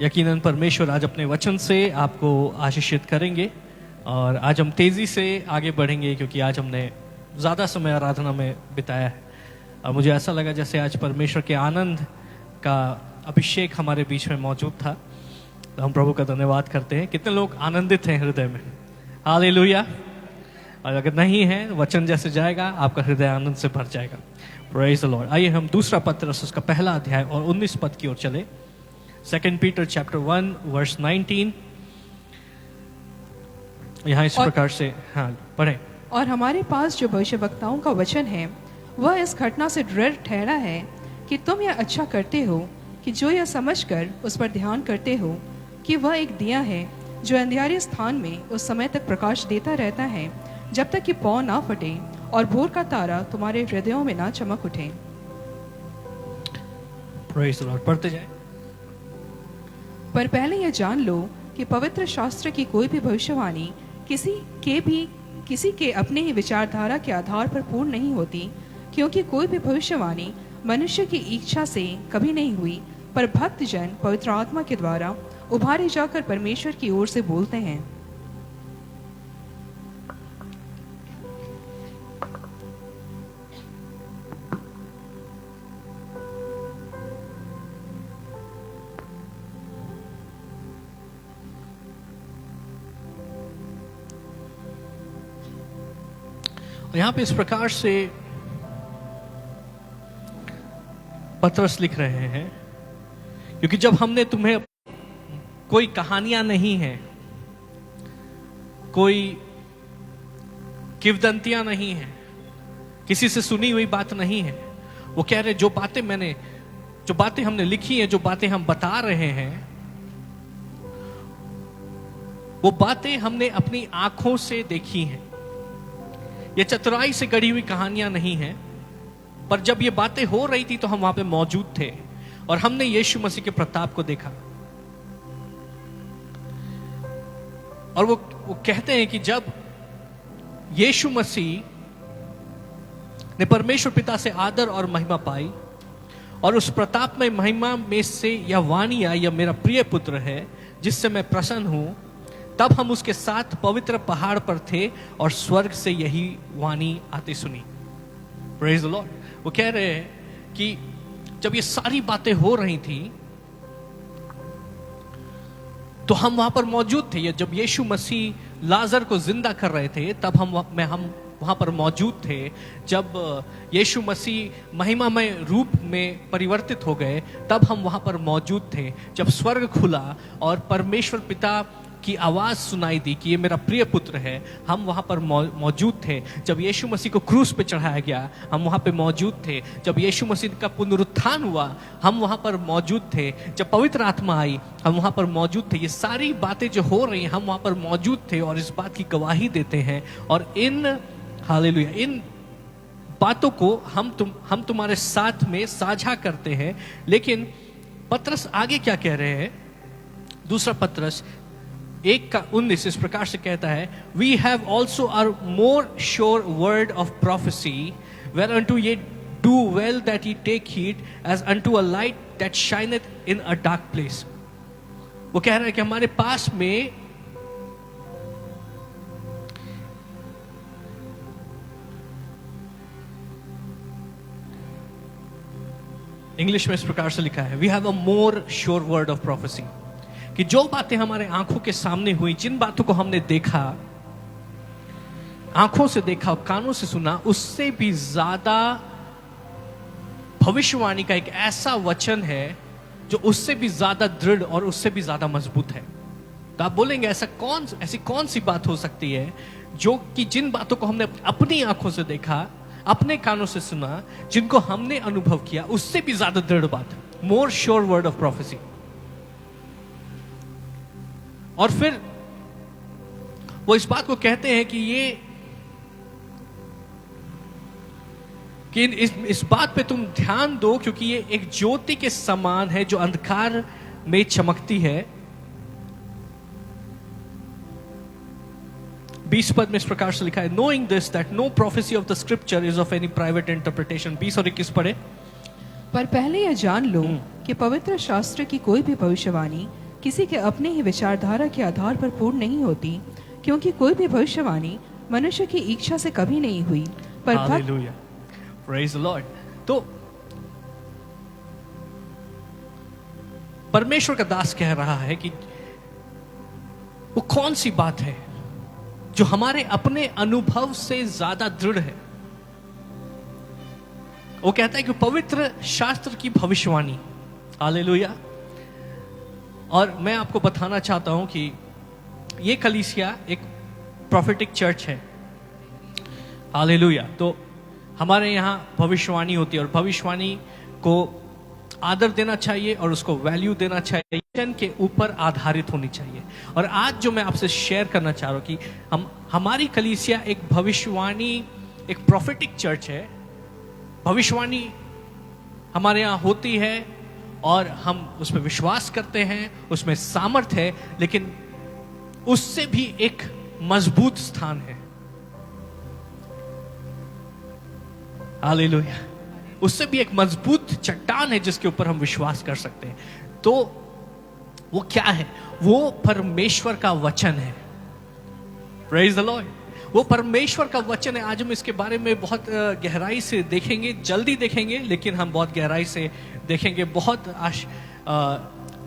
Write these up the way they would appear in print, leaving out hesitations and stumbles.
यकीनन परमेश्वर आज अपने वचन से आपको आशीषित करेंगे और आज हम तेज़ी से आगे बढ़ेंगे क्योंकि आज हमने ज़्यादा समय आराधना में बिताया है और मुझे ऐसा लगा जैसे आज परमेश्वर के आनंद का अभिषेक हमारे बीच में मौजूद था। तो हम प्रभु का धन्यवाद करते हैं। कितने लोग आनंदित हैं हृदय में? हालेलुया। और अगर नहीं है वचन जैसे जाएगा आपका हृदय आनंद से भर जाएगा। Praise the Lord. आइए हम दूसरा पत्रस उसका पहला अध्याय और 19 पद की ओर चले। 2 Peter chapter 1 verse 19। यहाँ इस प्रकार से पढ़ें। और हमारे पास जो भविष्यवक्ताओं का वचन है वह इस घटना से दृढ़ ठहरा है कि तुम यह अच्छा करते हो कि जो यह समझकर उस पर ध्यान करते हो कि वह एक दिया है जो अंधियारे स्थान में उस समय तक प्रकाश देता रहता है जब तक कि पौ ना फटे और भोर का तारा तुम्हारे हृदयों में ना चमक उठे। Praise the Lord. पढ़ते जाए। पर पहले यह जान लो कि पवित्र शास्त्र की कोई भी भविष्यवाणी किसी के अपने ही विचारधारा के आधार पर पूर्ण नहीं होती, क्योंकि कोई भी भविष्यवाणी मनुष्य की इच्छा से कभी नहीं हुई, पर भक्त जन पवित्र आत्मा के द्वारा उभारे जाकर परमेश्वर की ओर से बोलते हैं। यहाँ पे इस प्रकार से पत्रस लिख रहे हैं, क्योंकि जब हमने तुम्हें कोई कहानियां नहीं है, कोई किंवदंतियां नहीं है, किसी से सुनी हुई बात नहीं है। वो कह रहे जो बातें हमने लिखी हैं, जो बातें हम बता रहे हैं, वो बातें हमने अपनी आंखों से देखी हैं। ये चतुराई से गढ़ी हुई कहानियां नहीं हैं, पर जब ये बातें हो रही थी तो हम वहां पे मौजूद थे और हमने यीशु मसीह के प्रताप को देखा। और वो कहते हैं कि जब यीशु मसीह ने परमेश्वर पिता से आदर और महिमा पाई और उस प्रताप में महिमा में से यह वाणी आई, यह मेरा प्रिय पुत्र है जिससे मैं प्रसन्न हूं, तब हम उसके साथ पवित्र पहाड़ पर थे और स्वर्ग से यही वाणी आती सुनी। Praise the Lord. वो कह रहे हैं कि जब ये सारी बातें हो रही थी तो हम वहां पर मौजूद थे। जब यीशु मसीह लाजर को जिंदा कर रहे थे तब हम वहां पर मौजूद थे। जब यीशु मसीह महिमामय रूप में परिवर्तित हो गए तब हम वहां पर मौजूद थे। जब स्वर्ग खुला और परमेश्वर पिता की आवाज सुनाई दी कि ये मेरा प्रिय पुत्र है, हम वहां पर मौजूद थे। जब यीशु मसीह को क्रूस पे चढ़ाया गया हम वहां पे मौजूद थे। जब यीशु मसीह का पुनरुत्थान हुआ हम वहां पर मौजूद थे। जब पवित्र आत्मा आई हम वहां पर मौजूद थे। ये सारी बातें जो हो रही हैं हम वहां पर मौजूद थे और इस बात की गवाही देते हैं। और इन हालेलुया इन बातों को हम तुम्हारे साथ में साझा करते हैं। लेकिन पत्रस आगे क्या कह रहे हैं? दूसरा पत्रस 1:19 इस प्रकार से कहता है, We have also a more sure word of prophecy, whereunto ye do well that ye take heed, as unto a light that shineth in a dark place. वो कह रहा है कि हमारे पास में इंग्लिश में इस प्रकार से लिखा है, We have a more sure word of prophecy, कि जो बातें हमारे आंखों के सामने हुई, जिन बातों को हमने देखा, आंखों से देखा, कानों से सुना, उससे भी ज्यादा भविष्यवाणी का एक ऐसा वचन है जो उससे भी ज्यादा दृढ़ और उससे भी ज्यादा मजबूत है। तो आप बोलेंगे ऐसी कौन सी बात हो सकती है जो कि जिन बातों को हमने अपनी आंखों से देखा, अपने कानों से सुना, जिनको हमने अनुभव किया, उससे भी ज्यादा दृढ़ बात है। मोर श्योर वर्ड ऑफ प्रोफेसी। और फिर वो इस बात को कहते हैं कि इस बात पे तुम ध्यान दो, क्योंकि ये एक ज्योति के समान है जो अंधकार में चमकती है। 20 पद में इस प्रकार से लिखा है, knowing this that no prophecy of the scripture is of any private interpretation। 20 और 21 पढ़े। पर पहले यह जान लो कि पवित्र शास्त्र की कोई भी भविष्यवाणी किसी के अपने ही विचारधारा के आधार पर पूर्ण नहीं होती, क्योंकि कोई भी भविष्यवाणी मनुष्य की इच्छा से कभी नहीं हुई, पर भक्त हालेलुया, प्रेज द लॉर्ड। तो परमेश्वर का दास कह रहा है कि वो कौन सी बात है जो हमारे अपने अनुभव से ज्यादा दृढ़ है। वो कहता है कि पवित्र शास्त्र की भविष्यवाणी, हालेलुया। और मैं आपको बताना चाहता हूं कि ये कलीसिया एक प्रोफेटिक चर्च है, हालेलुया। तो हमारे यहाँ भविष्यवाणी होती है और भविष्यवाणी को आदर देना चाहिए और उसको वैल्यू देना चाहिए, वचन के ऊपर आधारित होनी चाहिए। और आज जो मैं आपसे शेयर करना चाह रहा हूं कि हमारी कलीसिया एक भविष्यवाणी, एक प्रोफेटिक चर्च है। भविष्यवाणी हमारे यहाँ होती है और हम उस पर विश्वास करते हैं, उसमें सामर्थ है, लेकिन उससे भी एक मजबूत स्थान है, हालेलुया। उससे भी एक मजबूत चट्टान है जिसके ऊपर हम विश्वास कर सकते हैं। तो वो क्या है? वो परमेश्वर का वचन है, प्रेज द लॉर्ड। वो परमेश्वर का वचन है। आज हम इसके बारे में बहुत गहराई से देखेंगे, जल्दी देखेंगे, लेकिन हम बहुत गहराई से देखेंगे। बहुत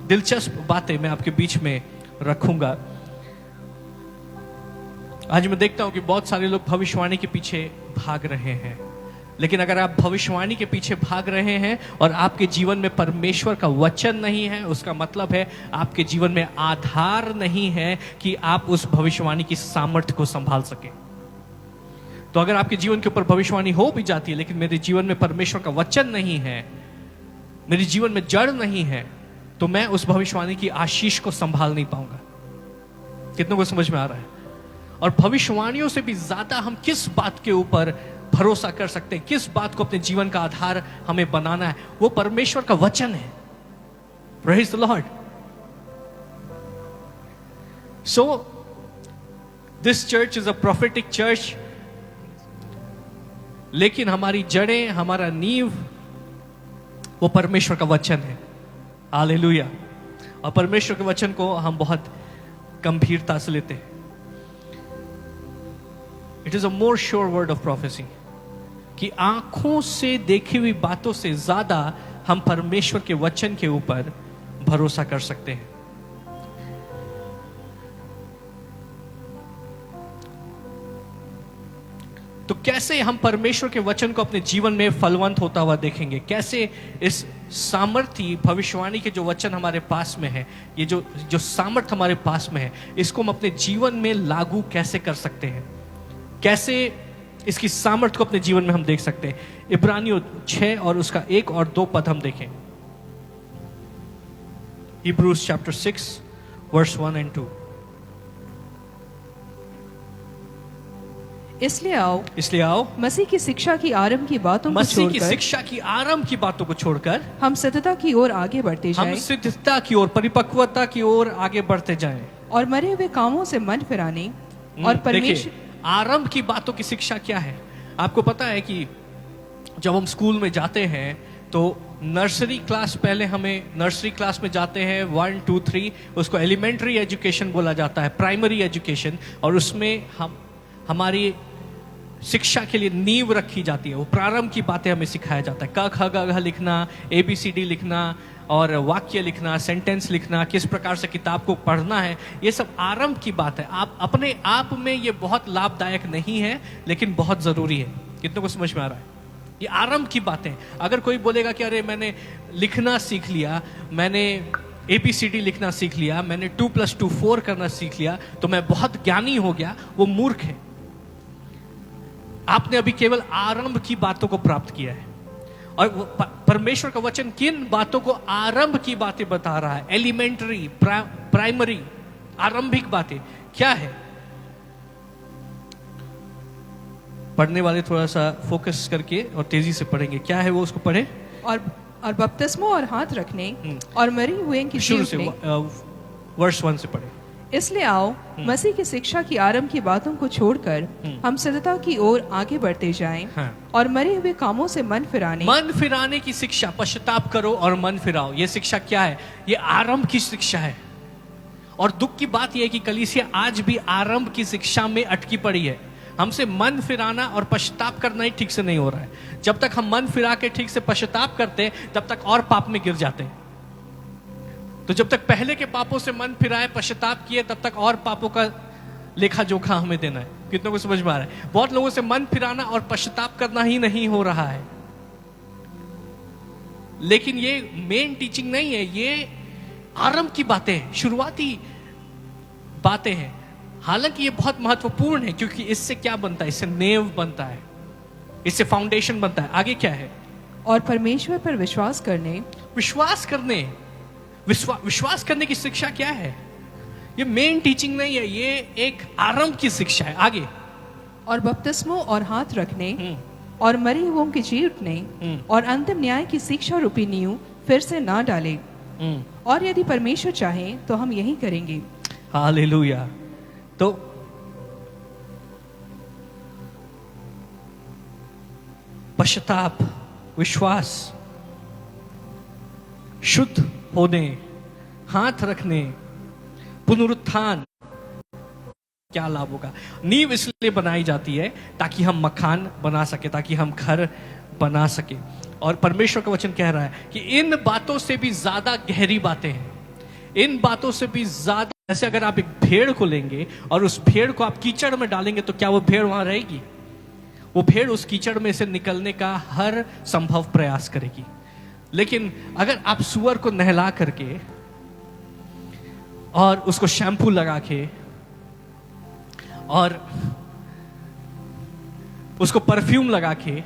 दिलचस्प बातें मैं आपके बीच में रखूंगा। आज मैं देखता हूं कि बहुत सारे लोग भविष्यवाणी के पीछे भाग रहे हैं, लेकिन अगर आप भविष्यवाणी के पीछे भाग रहे हैं और आपके जीवन में परमेश्वर का वचन नहीं है, उसका मतलब है आपके जीवन में आधार नहीं है कि आप उस भविष्यवाणी की सामर्थ्य को संभाल सके। तो अगर आपके जीवन के ऊपर भविष्यवाणी हो भी जाती है, लेकिन मेरे जीवन में परमेश्वर का वचन नहीं है, मेरे जीवन में जड़ नहीं है, तो मैं उस भविष्यवाणी की आशीष को संभाल नहीं पाऊंगा। कितनों को समझ में आ रहा है? और भविष्यवाणियों से भी ज्यादा हम किस बात के ऊपर भरोसा कर सकते हैं, किस बात को अपने जीवन का आधार हमें बनाना है, वो परमेश्वर का वचन है। Praise the Lord. So this church is a prophetic church, लेकिन हमारी जड़ें, हमारा नींव वो परमेश्वर का वचन है, हालेलुया। और परमेश्वर के वचन को हम बहुत गंभीरता से लेते हैं। It is a more sure word of prophecy, कि आंखों से देखी हुई बातों से ज्यादा हम परमेश्वर के वचन के ऊपर भरोसा कर सकते हैं। तो कैसे हम परमेश्वर के वचन को अपने जीवन में फलवंत होता हुआ देखेंगे? कैसे इस सामर्थ्य भविष्यवाणी के जो वचन हमारे पास में है, ये जो सामर्थ्य हमारे पास में है, इसको हम अपने जीवन में लागू कैसे कर सकते हैं? कैसे इसकी सामर्थ्य को अपने जीवन में हम देख सकते हैं? इब्रानियों 6 और उसका 1 और 2 पद हम देखें। Hebrews chapter 6 verse 1 and 2। इसलिए आओ मसीह की शिक्षा की आरंभ की बातों को छोड़कर, मसीह की शिक्षा की आरंभ की बातों को छोड़कर हम सिद्धता की ओर आगे बढ़ते जाएं, हम सिद्धता की ओर, परिपक्वता की ओर आगे बढ़ते जाएं, और मरे हुए कामों से मन फिराने और परमेश्वर। आरंभ की बातों की शिक्षा क्या है? आपको पता है कि जब हम स्कूल में जाते हैं तो नर्सरी क्लास, पहले हमें नर्सरी क्लास में जाते हैं 1 2 3, उसको एलिमेंट्री एजुकेशन बोला जाता है, प्राइमरी एजुकेशन, और उसमें हम हमारी शिक्षा के लिए नींव रखी जाती है। वो प्रारंभ की बातें हमें सिखाया जाता है, क ख ग घ लिखना, ABCD लिखना और वाक्य लिखना, सेंटेंस लिखना, किस प्रकार से किताब को पढ़ना है, ये सब आरंभ की बात है। आप अपने आप में ये बहुत लाभदायक नहीं है, लेकिन बहुत जरूरी है। कितनों को समझ में आ रहा है? ये आरंभ की बातें। अगर कोई बोलेगा कि अरे मैंने लिखना सीख लिया, मैंने ABCD लिखना सीख लिया, मैंने 2 + 2 4 करना सीख लिया, तो मैं बहुत ज्ञानी हो गया, वो मूर्ख है। आपने अभी केवल आरंभ की बातों को प्राप्त किया है। और परमेश्वर का वचन किन बातों को आरंभ की बातें बता रहा है? एलिमेंट्री, प्राइमरी, आरंभिक बातें क्या है? पढ़ने वाले थोड़ा सा फोकस करके और तेजी से पढ़ेंगे। क्या है वो, उसको पढ़े। और बपतिस्मा और हाथ रखने और मरे हुए की शुरू से वर्स 1 से पढ़े। इसलिए आओ मसीह की शिक्षा की आरंभ की बातों को छोड़कर हम सिद्धता की ओर आगे बढ़ते जाएं, और मरे हुए कामों से मन फिराने की शिक्षा, पश्चाताप करो और मन फिराओ। ये शिक्षा क्या है? ये आरंभ की शिक्षा है। और दुख की बात यह है कि कलीसिया आज भी आरंभ की शिक्षा में अटकी पड़ी है। हमसे मन फिराना और पश्चाताप करना ही ठीक से नहीं हो रहा है। जब तक हम मन फिरा के ठीक से पश्चाताप करते हैं, तब तक और पाप में गिर जाते हैं। तो जब तक पहले के पापों से मन फिराए, पश्चाताप किए, तब तक और पापों का लेखा जोखा हमें देना है। कितनों को समझ में आ रहा है? बहुत लोगों से मन फिराना और पश्चाताप करना ही नहीं हो रहा है। लेकिन ये मेन टीचिंग नहीं है, ये आरंभ की बातें हैं, शुरुआती बातें हैं। हालांकि ये बहुत महत्वपूर्ण है, क्योंकि इससे क्या बनता है? इससे नेव बनता है, इससे फाउंडेशन बनता है। आगे क्या है? और परमेश्वर पर विश्वास करने विश्वास करने की शिक्षा क्या है? ये मेन टीचिंग नहीं है, ये एक आरंभ की शिक्षा है। आगे, और बपतिस्मों और हाथ रखने और मरे हुओं के जी उठने और अंतिम न्याय की शिक्षा रूपी नींव फिर से ना डाले। और यदि परमेश्वर चाहे तो हम यही करेंगे। हालेलुया। तो पश्चाताप, विश्वास, शुद्ध होने, हाथ रखने, पुनरुत्थान, क्या लाभ होगा? नींव इसलिए बनाई जाती है ताकि हम मकान बना सके, ताकि हम घर बना सके। और परमेश्वर का वचन कह रहा है कि इन बातों से भी ज्यादा गहरी बातें हैं। इन बातों से भी ज्यादा, जैसे अगर आप एक भेड़ को लेंगे और उस भेड़ को आप कीचड़ में डालेंगे, तो क्या वो भेड़ वहां रहेगी? वो भेड़ उस कीचड़ में से निकलने का हर संभव प्रयास करेगी। लेकिन अगर आप सुअर को नहला करके और उसको शैम्पू लगा के और उसको परफ्यूम लगा के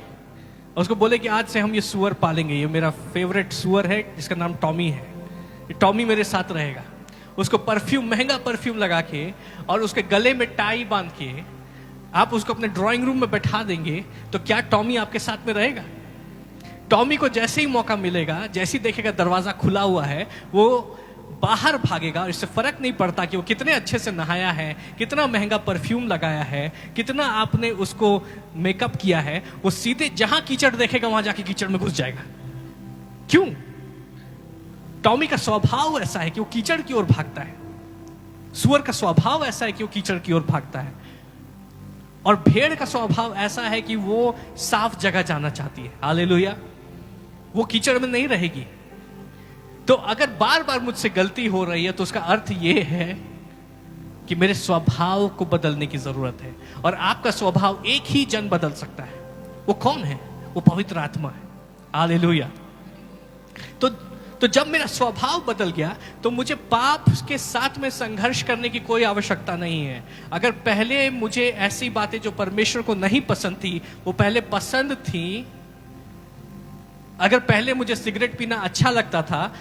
उसको बोले कि आज से हम ये सुअर पालेंगे, ये मेरा फेवरेट सुअर है जिसका नाम टॉमी है, ये टॉमी मेरे साथ रहेगा, उसको परफ्यूम, महंगा परफ्यूम लगा के और उसके गले में टाई बांध के आप उसको अपने ड्राइंग रूम में बैठा देंगे, तो क्या टॉमी आपके साथ में रहेगा? टॉमी को जैसे ही मौका मिलेगा, जैसे ही देखेगा दरवाजा खुला हुआ है, वो बाहर भागेगा। और इससे फर्क नहीं पड़ता कि वो कितने अच्छे से नहाया है, कितना महंगा परफ्यूम लगाया है, कितना आपने उसको मेकअप किया है, वो सीधे जहां कीचड़ देखेगा वहां जाके कीचड़ में घुस जाएगा। क्यों? टॉमी का स्वभाव ऐसा है कि वो कीचड़ की ओर भागता है। सुअर का स्वभाव ऐसा है कि वो कीचड़ की ओर भागता है। और भेड़ का स्वभाव ऐसा है कि वो साफ जगह जाना चाहती है। हालेलुया। वो कीचड़ में नहीं रहेगी। तो अगर बार बार मुझसे गलती हो रही है, तो उसका अर्थ यह है कि मेरे स्वभाव को बदलने की जरूरत है। और आपका स्वभाव एक ही जन बदल सकता है। वो कौन है? वो पवित्र आत्मा है। हालेलुया। तो जब मेरा स्वभाव बदल गया, तो मुझे पाप के साथ में संघर्ष करने की कोई आवश्यकता नहीं है। अगर पहले मुझे ऐसी बातें जो परमेश्वर को नहीं पसंद थी, वो पहले पसंद थी, अगर पहले मुझे सिगरेट पीना अच्छा लगता था,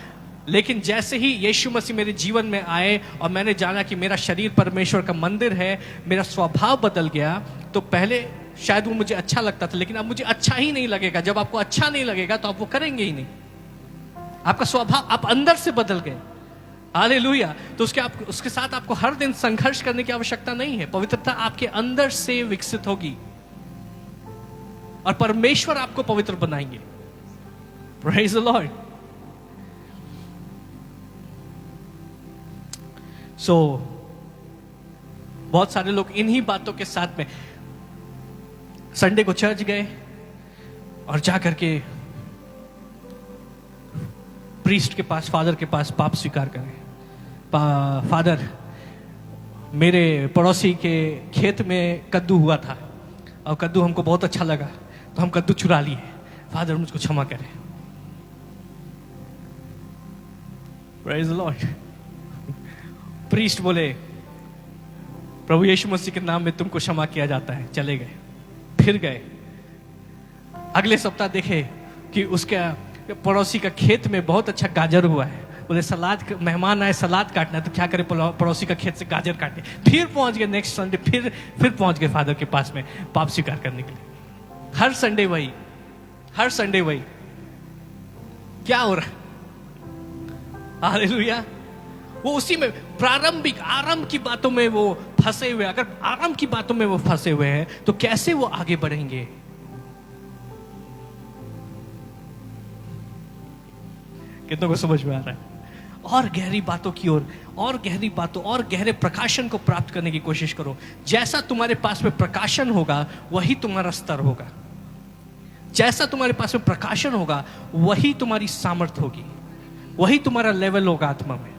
लेकिन जैसे ही यीशु मसीह मेरे जीवन में आए और मैंने जाना कि मेरा शरीर परमेश्वर का मंदिर है, मेरा स्वभाव बदल गया। तो पहले शायद वो मुझे अच्छा लगता था, लेकिन अब मुझे अच्छा ही नहीं लगेगा। जब आपको अच्छा नहीं लगेगा तो आप वो करेंगे ही नहीं। आपका स्वभाव, आप अंदर से बदल गए। हालेलुया। तो उसके साथ आपको हर दिन संघर्ष करने की आवश्यकता नहीं है। पवित्रता आपके अंदर से विकसित होगी और परमेश्वर आपको पवित्र बनाएंगे। Praise the Lord. So, बहुत सारे लोग इन्हीं बातों के साथ में संडे को चर्च गए और जाकर के प्रीस्ट के पास, फादर के पास पाप स्वीकार करें। फादर, मेरे पड़ोसी के खेत में कद्दू हुआ था और कद्दू हमको बहुत अच्छा लगा, तो हम कद्दू चुरा लिए। फादर, मुझको क्षमा करें। Praise the Lord. प्रीस्ट बोले, प्रभु यीशु मसीह के नाम में तुमको क्षमा किया जाता है। चले गए, फिर गए। अगले सप्ताह देखे कि उसके पड़ोसी का खेत में बहुत अच्छा गाजर हुआ है। बोले सलाद, मेहमान आए, सलाद काटना है, तो क्या करे, पड़ोसी का खेत से गाजर काटे। फिर पहुंच गए नेक्स्ट संडे, फिर पहुंच गए फादर के पास में पाप स्वीकार करने के लिए। हर संडे वही, हर संडे वही। क्या हो रहा है? हालेलुया। वो उसी में प्रारंभिक आरंभ की बातों में वो फंसे हुए। अगर आरंभ की बातों में वो फंसे हुए हैं, तो कैसे वो आगे बढ़ेंगे? कितनों को समझ में आ रहा है? और गहरी बातों की ओर, और गहरी बातों और गहरे प्रकाशन को प्राप्त करने की कोशिश करो। जैसा तुम्हारे पास में प्रकाशन होगा वही तुम्हारा स्तर होगा। जैसा तुम्हारे पास में प्रकाशन होगा वही तुम्हारी सामर्थ होगी, वही तुम्हारा लेवल होगा आत्मा में।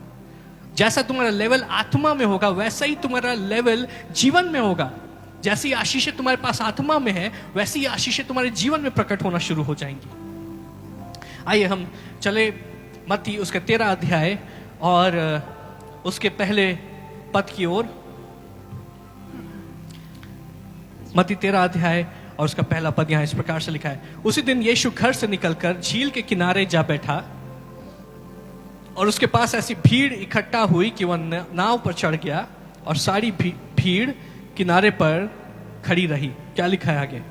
जैसा तुम्हारा लेवल आत्मा में होगा वैसा ही तुम्हारा लेवल जीवन में होगा। जैसी आशीषें तुम्हारे पास आत्मा में है वैसी आशीषें तुम्हारे जीवन में प्रकट होना शुरू हो जाएंगी। आइए हम चले मत्ती उसका 13 अध्याय और उसके पहले पद की ओर। मत्ती 13 अध्याय और उसका पहला पद यहां इस प्रकार से लिखा है। उसी दिन यीशु घर से निकलकर झील के किनारे जा बैठा और उसके पास ऐसी भीड़ इकट्ठा हुई कि वह नाव पर चढ़ गया और सारी भीड़ किनारे पर खड़ी रही। क्या लिखा है आगे?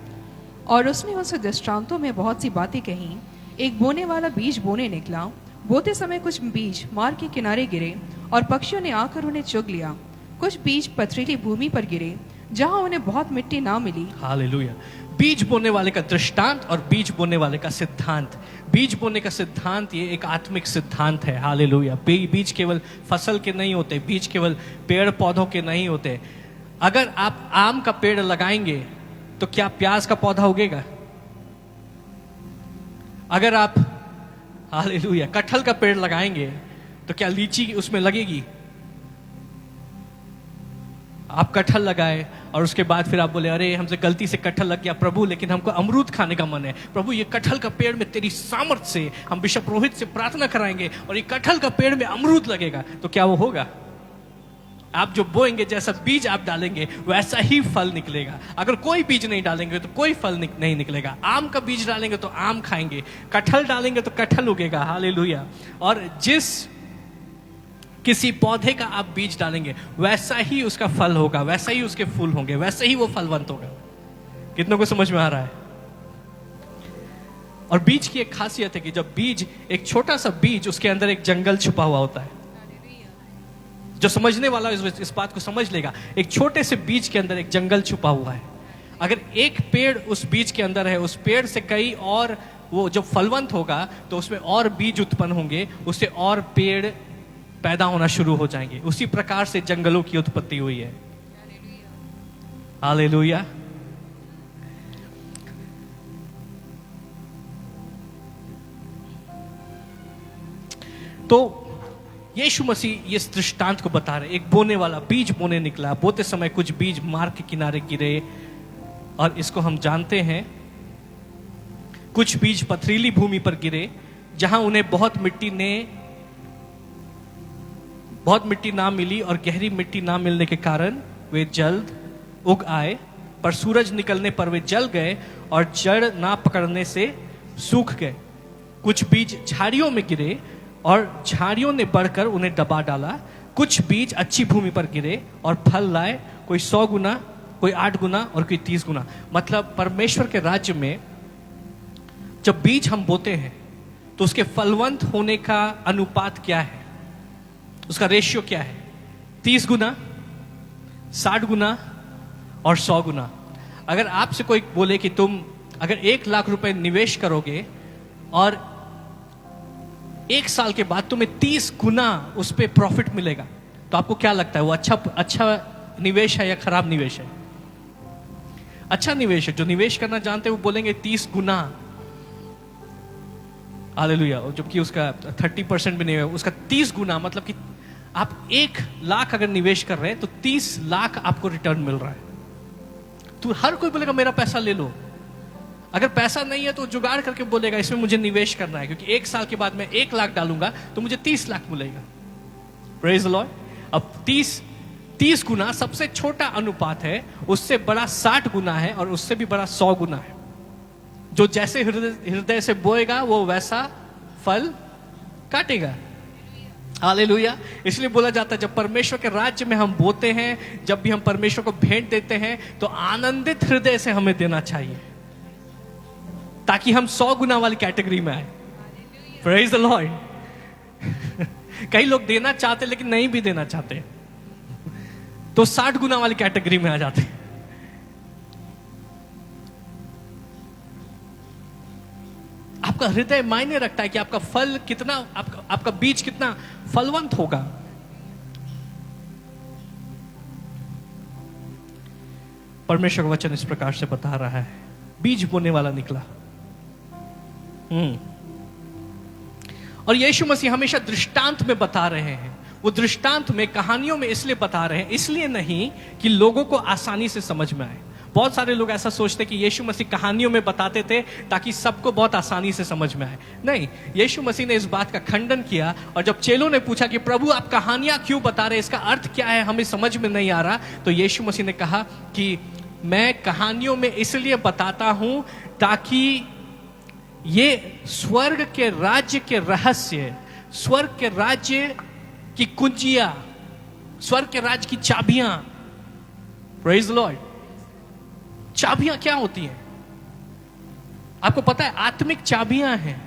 और उसने उनसे दृष्टांतों में बहुत सी बातें कहीं। एक बोने वाला बीज बोने निकला। बोते समय कुछ बीज मार्ग के किनारे गिरे और पक्षियों ने आकर उन्हें चुग लिया। कुछ बीज पथरीली भूमि पर गिरे जहां उन्हें बहुत मिट्टी ना मिली। हालेलुया। बीज बोने वाले का दृष्टांत और बीज बोने वाले का सिद्धांत। बीज बोने का सिद्धांत ये एक आत्मिक सिद्धांत है। हालेलुया। बीज केवल फसल के नहीं होते, बीज केवल पेड़ पौधों के नहीं होते। अगर आप आम का पेड़ लगाएंगे तो क्या प्याज का पौधा उगेगा? अगर आप हालेलुया कटहल का पेड़ लगाएंगे तो क्या लीची उसमें लगेगी? आप कटहल लगाए और उसके बाद फिर आप बोले अरे हमसे गलती से कटहल लग गया प्रभु, लेकिन हमको अमरूद खाने का मन है। प्रभु ये कटहल का पेड़ में तेरी सामर्थ्य से हम बिशप रोहित से प्रार्थना कराएंगे और ये कटहल का पेड़ में अमरूद लगेगा। तो क्या वो होगा? आप जो बोएंगे, जैसा बीज आप डालेंगे वैसा ही फल निकलेगा। अगर कोई बीज नहीं डालेंगे तो कोई फल नहीं निकलेगा। आम का बीज डालेंगे तो आम खाएंगे, कटहल डालेंगे तो कटहल उगेगा। हालेलुया। और जिस किसी पौधे का आप बीज डालेंगे वैसा ही उसका फल होगा, वैसा ही उसके फूल होंगे, वैसे ही वो फलवंत होगा। कितनों को समझ में आ रहा है? और बीज की एक खासियत है कि जब बीज, एक छोटा सा बीज, उसके अंदर एक जंगल छुपा हुआ होता है। जो समझने वाला इस बात को समझ लेगा। एक छोटे से बीज के अंदर एक जंगल छुपा हुआ है। अगर एक पेड़ उस बीज के अंदर है, उस पेड़ से कई और वो जब फलवंत होगा तो उसमें और बीज उत्पन्न होंगे, उससे और पेड़ पैदा होना शुरू हो जाएंगे। उसी प्रकार से जंगलों की उत्पत्ति हुई है। हालेलुया। तो यीशु मसीह इस दृष्टांत को बता रहे। एक बोने वाला बीज बोने निकला, बोते समय कुछ बीज मार्ग के किनारे गिरे और इसको हम जानते हैं। कुछ बीज पथरीली भूमि पर गिरे जहां उन्हें बहुत मिट्टी ना मिली और गहरी मिट्टी ना मिलने के कारण वे जल्द उग आए, पर सूरज निकलने पर वे जल गए और जड़ ना पकड़ने से सूख गए। कुछ बीज झाड़ियों में गिरे और झाड़ियों ने बढ़कर उन्हें दबा डाला। कुछ बीज अच्छी भूमि पर गिरे और फल लाए, कोई 100 गुना, कोई 8 गुना और कोई 30 गुना। मतलब परमेश्वर के राज्य में जब बीज हम बोते हैं तो उसके फलवंत होने का अनुपात क्या है, उसका रेशियो क्या है? 30 गुना, 60 गुना और 100 गुना। अगर आपसे कोई बोले कि तुम अगर 1 लाख रुपए निवेश करोगे और 1 साल के बाद तुम्हें 30 गुना उस पर प्रॉफिट मिलेगा, तो आपको क्या लगता है वो अच्छा निवेश है या खराब निवेश है? अच्छा निवेश है। जो निवेश करना जानते हैं वो बोलेंगे 30 गुना। हालेलुया। जबकि उसका 30% भी नहीं है, उसका 30 गुना। मतलब कि आप 1 लाख अगर निवेश कर रहे हैं तो 30 लाख आपको रिटर्न मिल रहा है। तो हर कोई बोलेगा मेरा पैसा ले लो। अगर पैसा नहीं है तो जुगाड़ करके बोलेगा इसमें मुझे निवेश करना है, क्योंकि 1 साल के बाद मैं 1 लाख डालूंगा तो मुझे 30 लाख मिलेगा। Praise the Lord. अब 30 गुना सबसे छोटा अनुपात है, उससे बड़ा 60 गुना है और उससे भी बड़ा 100 गुना है। जो जैसे हृदय से बोएगा वो वैसा फल काटेगा। हालेलुया। इसलिए बोला जाता है जब परमेश्वर के राज्य में हम बोते हैं, जब भी हम परमेश्वर को भेंट देते हैं तो आनंदित हृदय से हमें देना चाहिए, ताकि हम 100 गुना वाली कैटेगरी में आए। Praise the Lord. कई लोग देना चाहते लेकिन नहीं भी देना चाहते, तो 60 गुना वाली कैटेगरी में आ जाते हैं। आप आपका हृदय मायने रखता है कि आपका फल कितना, आपका बीज कितना फलवंत होगा। परमेश्वर का वचन इस प्रकार से बता रहा है, बीज बोने वाला निकला। और यीशु मसीह हमेशा दृष्टांत में बता रहे हैं। वो दृष्टांत में, कहानियों में इसलिए बता रहे हैं, इसलिए नहीं कि लोगों को आसानी से समझ में आए। बहुत सारे लोग ऐसा सोचते कि यीशु मसीह कहानियों में बताते थे ताकि सबको बहुत आसानी से समझ में आए। नहीं, यीशु मसीह ने इस बात का खंडन किया। और जब चेलों ने पूछा कि प्रभु आप कहानियां क्यों बता रहे, इसका अर्थ क्या है, हमें समझ में नहीं आ रहा, तो यीशु मसीह ने कहा कि मैं कहानियों में इसलिए बताता हूं ताकि ये स्वर्ग के राज्य के रहस्य, स्वर्ग के राज्य की कुंजियां, स्वर्ग के राज्य की चाबियां, प्रेज द लॉर्ड। चाबियां क्या होती हैं? आपको पता है, आत्मिक चाबियां हैं।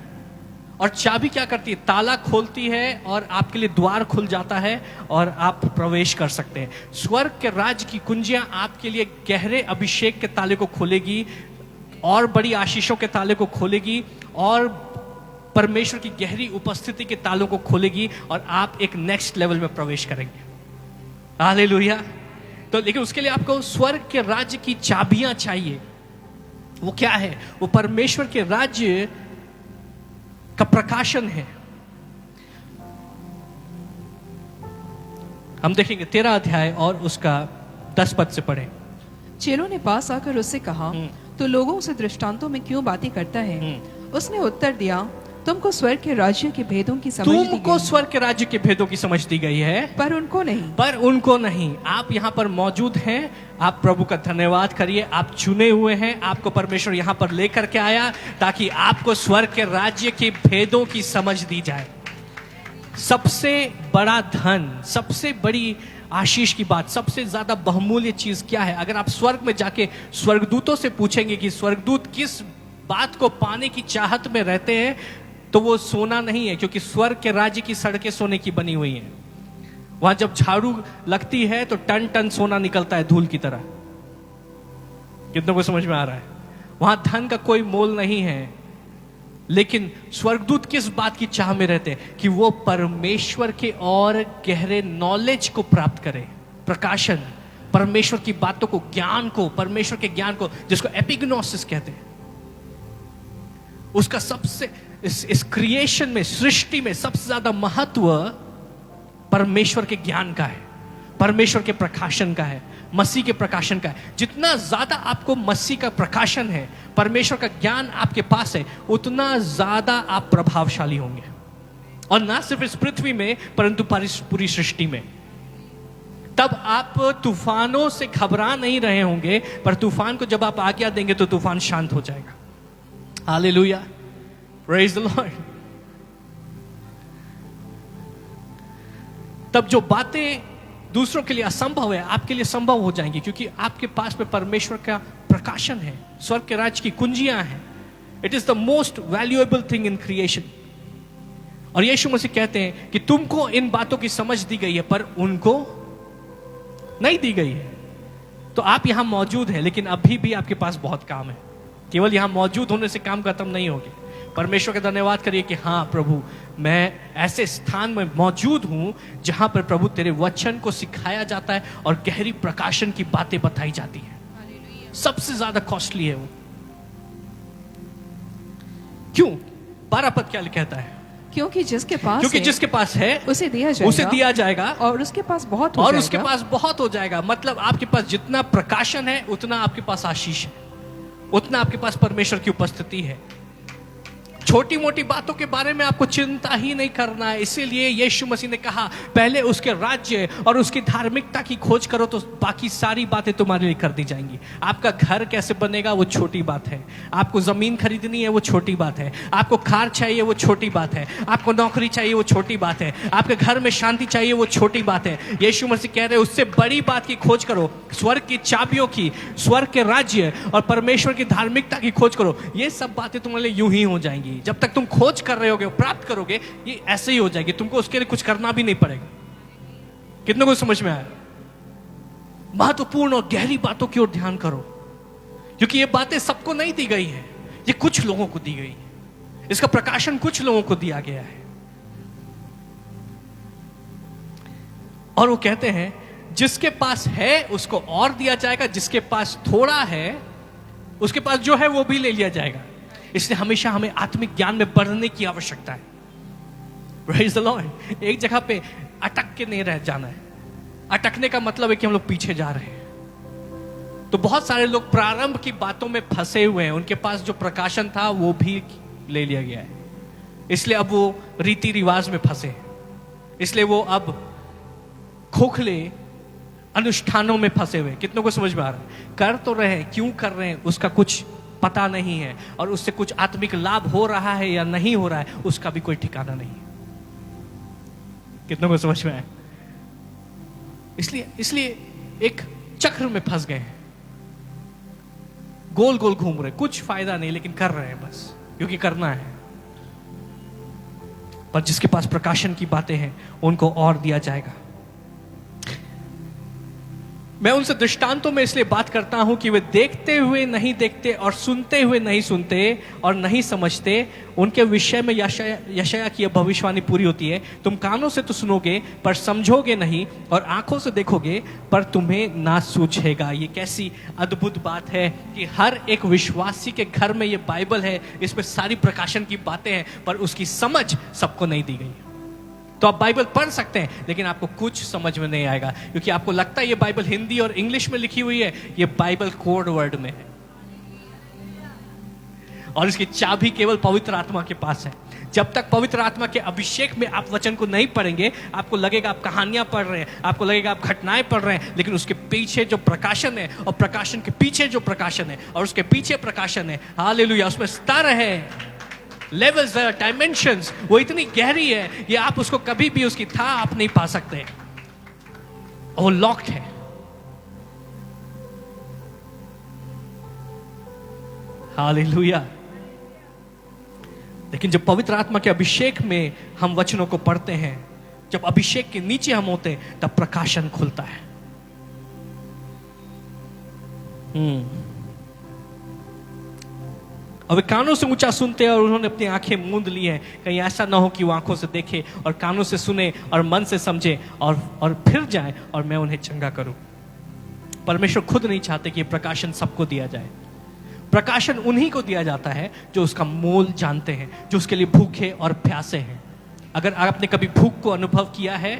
और चाबी क्या करती है? ताला खोलती है और आपके लिए द्वार खुल जाता है और आप प्रवेश कर सकते हैं। स्वर्ग के राज्य की कुंजियां आपके लिए गहरे अभिषेक के ताले को खोलेगी, और बड़ी आशीषों के ताले को खोलेगी, और परमेश्वर की गहरी उपस्थिति के तालों को खोलेगी, और आप एक नेक्स्ट लेवल में प्रवेश करेंगे। हालेलुया। तो लेकिन उसके लिए आपको स्वर्ग के राज्य की चाबियां चाहिए। वो क्या है? वो परमेश्वर के राज्य का प्रकाशन है। हम देखेंगे 13 अध्याय और उसका 10 पद से पढ़े। चेलों ने पास आकर उससे कहा, तो लोगों से दृष्टांतों में क्यों बातें करता है? उसने उत्तर दिया, तुमको स्वर्ग के राज्य के भेदों की समझ दी गई। तुमको स्वर्ग के राज्य के भेदों की समझ दी गई है, पर उनको नहीं। पर उनको नहीं। आप यहाँ पर मौजूद हैं, आप प्रभु का धन्यवाद करिए। आप चुने हुए हैं, आपको परमेश्वर यहाँ पर लेकर के आया ताकि आपको स्वर्ग के राज्य के भेदों की समझ दी जाए। सबसे बड़ा धन, सबसे बड़ी आशीष की बात, सबसे ज्यादा बहुमूल्य चीज क्या है? अगर आप स्वर्ग में जाके स्वर्गदूतों से पूछेंगे कि स्वर्गदूत किस बात को पाने की चाहत में रहते हैं, तो वो सोना नहीं है, क्योंकि स्वर्ग के राज्य की सड़कें सोने की बनी हुई हैं। वहां जब झाड़ू लगती है तो टन टन सोना निकलता है, धूल की तरह। कितनों को समझ में आ रहा है? वहां धन का कोई मोल नहीं है। लेकिन स्वर्गदूत किस बात की चाह में रहते हैं? कि वो परमेश्वर के और गहरे नॉलेज को प्राप्त करें, प्रकाशन, परमेश्वर की बातों को, ज्ञान को, परमेश्वर के ज्ञान को, जिसको एपिग्नोसिस कहते हैं। उसका सबसे इस क्रिएशन में, सृष्टि में सबसे ज्यादा महत्व परमेश्वर के ज्ञान का है, परमेश्वर के प्रकाशन का है, मसीह के प्रकाशन का है। जितना ज्यादा आपको मसीह का प्रकाशन है, परमेश्वर का ज्ञान आपके पास है, उतना ज्यादा आप प्रभावशाली होंगे। और ना सिर्फ इस पृथ्वी में, परंतु पूरी सृष्टि में। तब आप तूफानों से घबरा नहीं रहे होंगे, पर तूफान को जब आप आज्ञा देंगे तो तूफान शांत हो जाएगा। Hallelujah, praise the Lord. तब जो बातें दूसरों के लिए असंभव है, आपके लिए संभव हो जाएंगी, क्योंकि आपके पास में परमेश्वर का प्रकाशन है, स्वर्ग के राज्य की कुंजियां हैं। It is the most valuable thing in creation. और यीशु मसीह कहते हैं कि तुमको इन बातों की समझ दी गई है, पर उनको नहीं दी गई है। तो आप यहां मौजूद हैं, लेकिन अभी भी आपके पास बहुत काम है। केवल यहां मौजूद होने से काम खत्म नहीं होगी। परमेश्वर का धन्यवाद करिए कि हाँ प्रभु, मैं ऐसे स्थान में मौजूद हूं जहां पर प्रभु तेरे वचन को सिखाया जाता है और गहरी प्रकाशन की बातें बताई जाती हैं। सबसे ज्यादा कॉस्टली है वो। क्यों? 12 पद क्या कहता है? क्योंकि जिसके पास है उसे दिया जाएगा और उसके पास बहुत हो जाएगा। मतलब आपके पास जितना प्रकाशन है, उतना आपके पास आशीष है, उतना आपके पास परमेश्वर की उपस्थिति है। छोटी मोटी बातों के बारे में आपको चिंता ही नहीं करना है। इसीलिए यीशु मसीह ने कहा, पहले उसके राज्य और उसकी धार्मिकता की खोज करो तो बाकी सारी बातें तुम्हारे लिए कर दी जाएंगी। आपका घर कैसे बनेगा वो छोटी बात है, आपको जमीन खरीदनी है वो छोटी बात है, आपको कार चाहिए वो छोटी बात है, आपको नौकरी चाहिए वो छोटी बात है, आपके घर में शांति चाहिए वो छोटी बात है। यीशु मसीह कह रहे हैं उससे बड़ी बात की खोज करो, स्वर्ग की चाबियों की, स्वर्ग के राज्य और परमेश्वर की धार्मिकता की खोज करो। ये सब बातें तुम्हारे लिए यूं ही हो जाएंगी। जब तक तुम खोज कर रहे होगे, प्राप्त करोगे, ये ऐसे ही हो जाएगी। तुमको उसके लिए कुछ करना भी नहीं पड़ेगा। कितनों को समझ में आया? महत्वपूर्ण और गहरी बातों की ओर ध्यान करो, क्योंकि ये बातें सबको नहीं दी गई है, ये कुछ लोगों को दी गई है। इसका प्रकाशन कुछ लोगों को दिया गया है। और वो कहते हैं जिसके पास है उसको और दिया जाएगा, जिसके पास थोड़ा है उसके पास जो है वो भी ले लिया जाएगा। इसलिए हमेशा हमें आत्मिक ज्ञान में बढ़ने की आवश्यकता है। Praise the Lord। एक जगह पे अटक के नहीं रह जाना है। अटकने का मतलब है कि हम लोग पीछे जा रहे हैं। तो बहुत सारे लोग प्रारंभ की बातों में फंसे हुए हैं, उनके पास जो प्रकाशन था वो भी ले लिया गया है, इसलिए अब वो रीति रिवाज में फंसे हैं, इसलिए वो अब खोखले अनुष्ठानों में फंसे हुए। कितनों को समझ में आ रहा है? कर तो रहे हैं, क्यों कर रहे हैं उसका कुछ पता नहीं है, और उससे कुछ आत्मिक लाभ हो रहा है या नहीं हो रहा है उसका भी कोई ठिकाना नहीं है। कितनों को समझ में आया? इसलिए एक चक्र में फंस गए हैं, गोल गोल घूम रहे, कुछ फायदा नहीं लेकिन कर रहे हैं बस क्योंकि करना है। पर जिसके पास प्रकाशन की बातें हैं उनको और दिया जाएगा। मैं उनसे दृष्टांतों में इसलिए बात करता हूं कि वे देखते हुए नहीं देखते और सुनते हुए नहीं सुनते और नहीं समझते। उनके विषय में यशाया की भविष्यवाणी पूरी होती है, तुम कानों से तो सुनोगे पर समझोगे नहीं, और आंखों से देखोगे पर तुम्हें ना सूझेगा। ये कैसी अद्भुत बात है कि हर एक विश्वासी के घर में ये बाइबल है, इसमें सारी प्रकाशन की बातें हैं, पर उसकी समझ सबको नहीं दी गई। तो आप बाइबल पढ़ सकते हैं लेकिन आपको कुछ समझ में नहीं आएगा, क्योंकि आपको लगता है ये बाइबल हिंदी और इंग्लिश में लिखी हुई है। ये बाइबल कोड वर्ड में है, और इसकी चाबी केवल पवित्र आत्मा के पास है। जब तक पवित्र आत्मा के अभिषेक में आप वचन को नहीं पढ़ेंगे, आपको लगेगा आप कहानियां पढ़ रहे हैं, आपको लगेगा आप घटनाएं पढ़ रहे हैं, लेकिन उसके पीछे जो प्रकाशन है, और प्रकाशन के पीछे जो प्रकाशन है, और उसके पीछे प्रकाशन है, हालेलुया, उसमें स्तर है, लेवल्स, डायमेंशंस, वो इतनी गहरी है कि आप उसको कभी भी उसकी था आप नहीं पा सकते, वो लॉक्ड है। हालेलुया। लेकिन जब पवित्र आत्मा के अभिषेक में हम वचनों को पढ़ते हैं, जब अभिषेक के नीचे हम होते हैं, तब प्रकाशन खुलता है। और वे कानों से ऊंचा सुनते हैं और उन्होंने अपनी आंखें मूंद ली हैं, कहीं ऐसा ना हो कि वो आंखों से देखे और कानों से सुने और मन से समझे और फिर जाए और मैं उन्हें चंगा करूं। परमेश्वर खुद नहीं चाहते कि प्रकाशन सबको दिया जाए। प्रकाशन उन्हीं को दिया जाता है जो उसका मोल जानते हैं, जो उसके लिए भूखे और प्यासे हैं। अगर आपने कभी भूख को अनुभव किया है,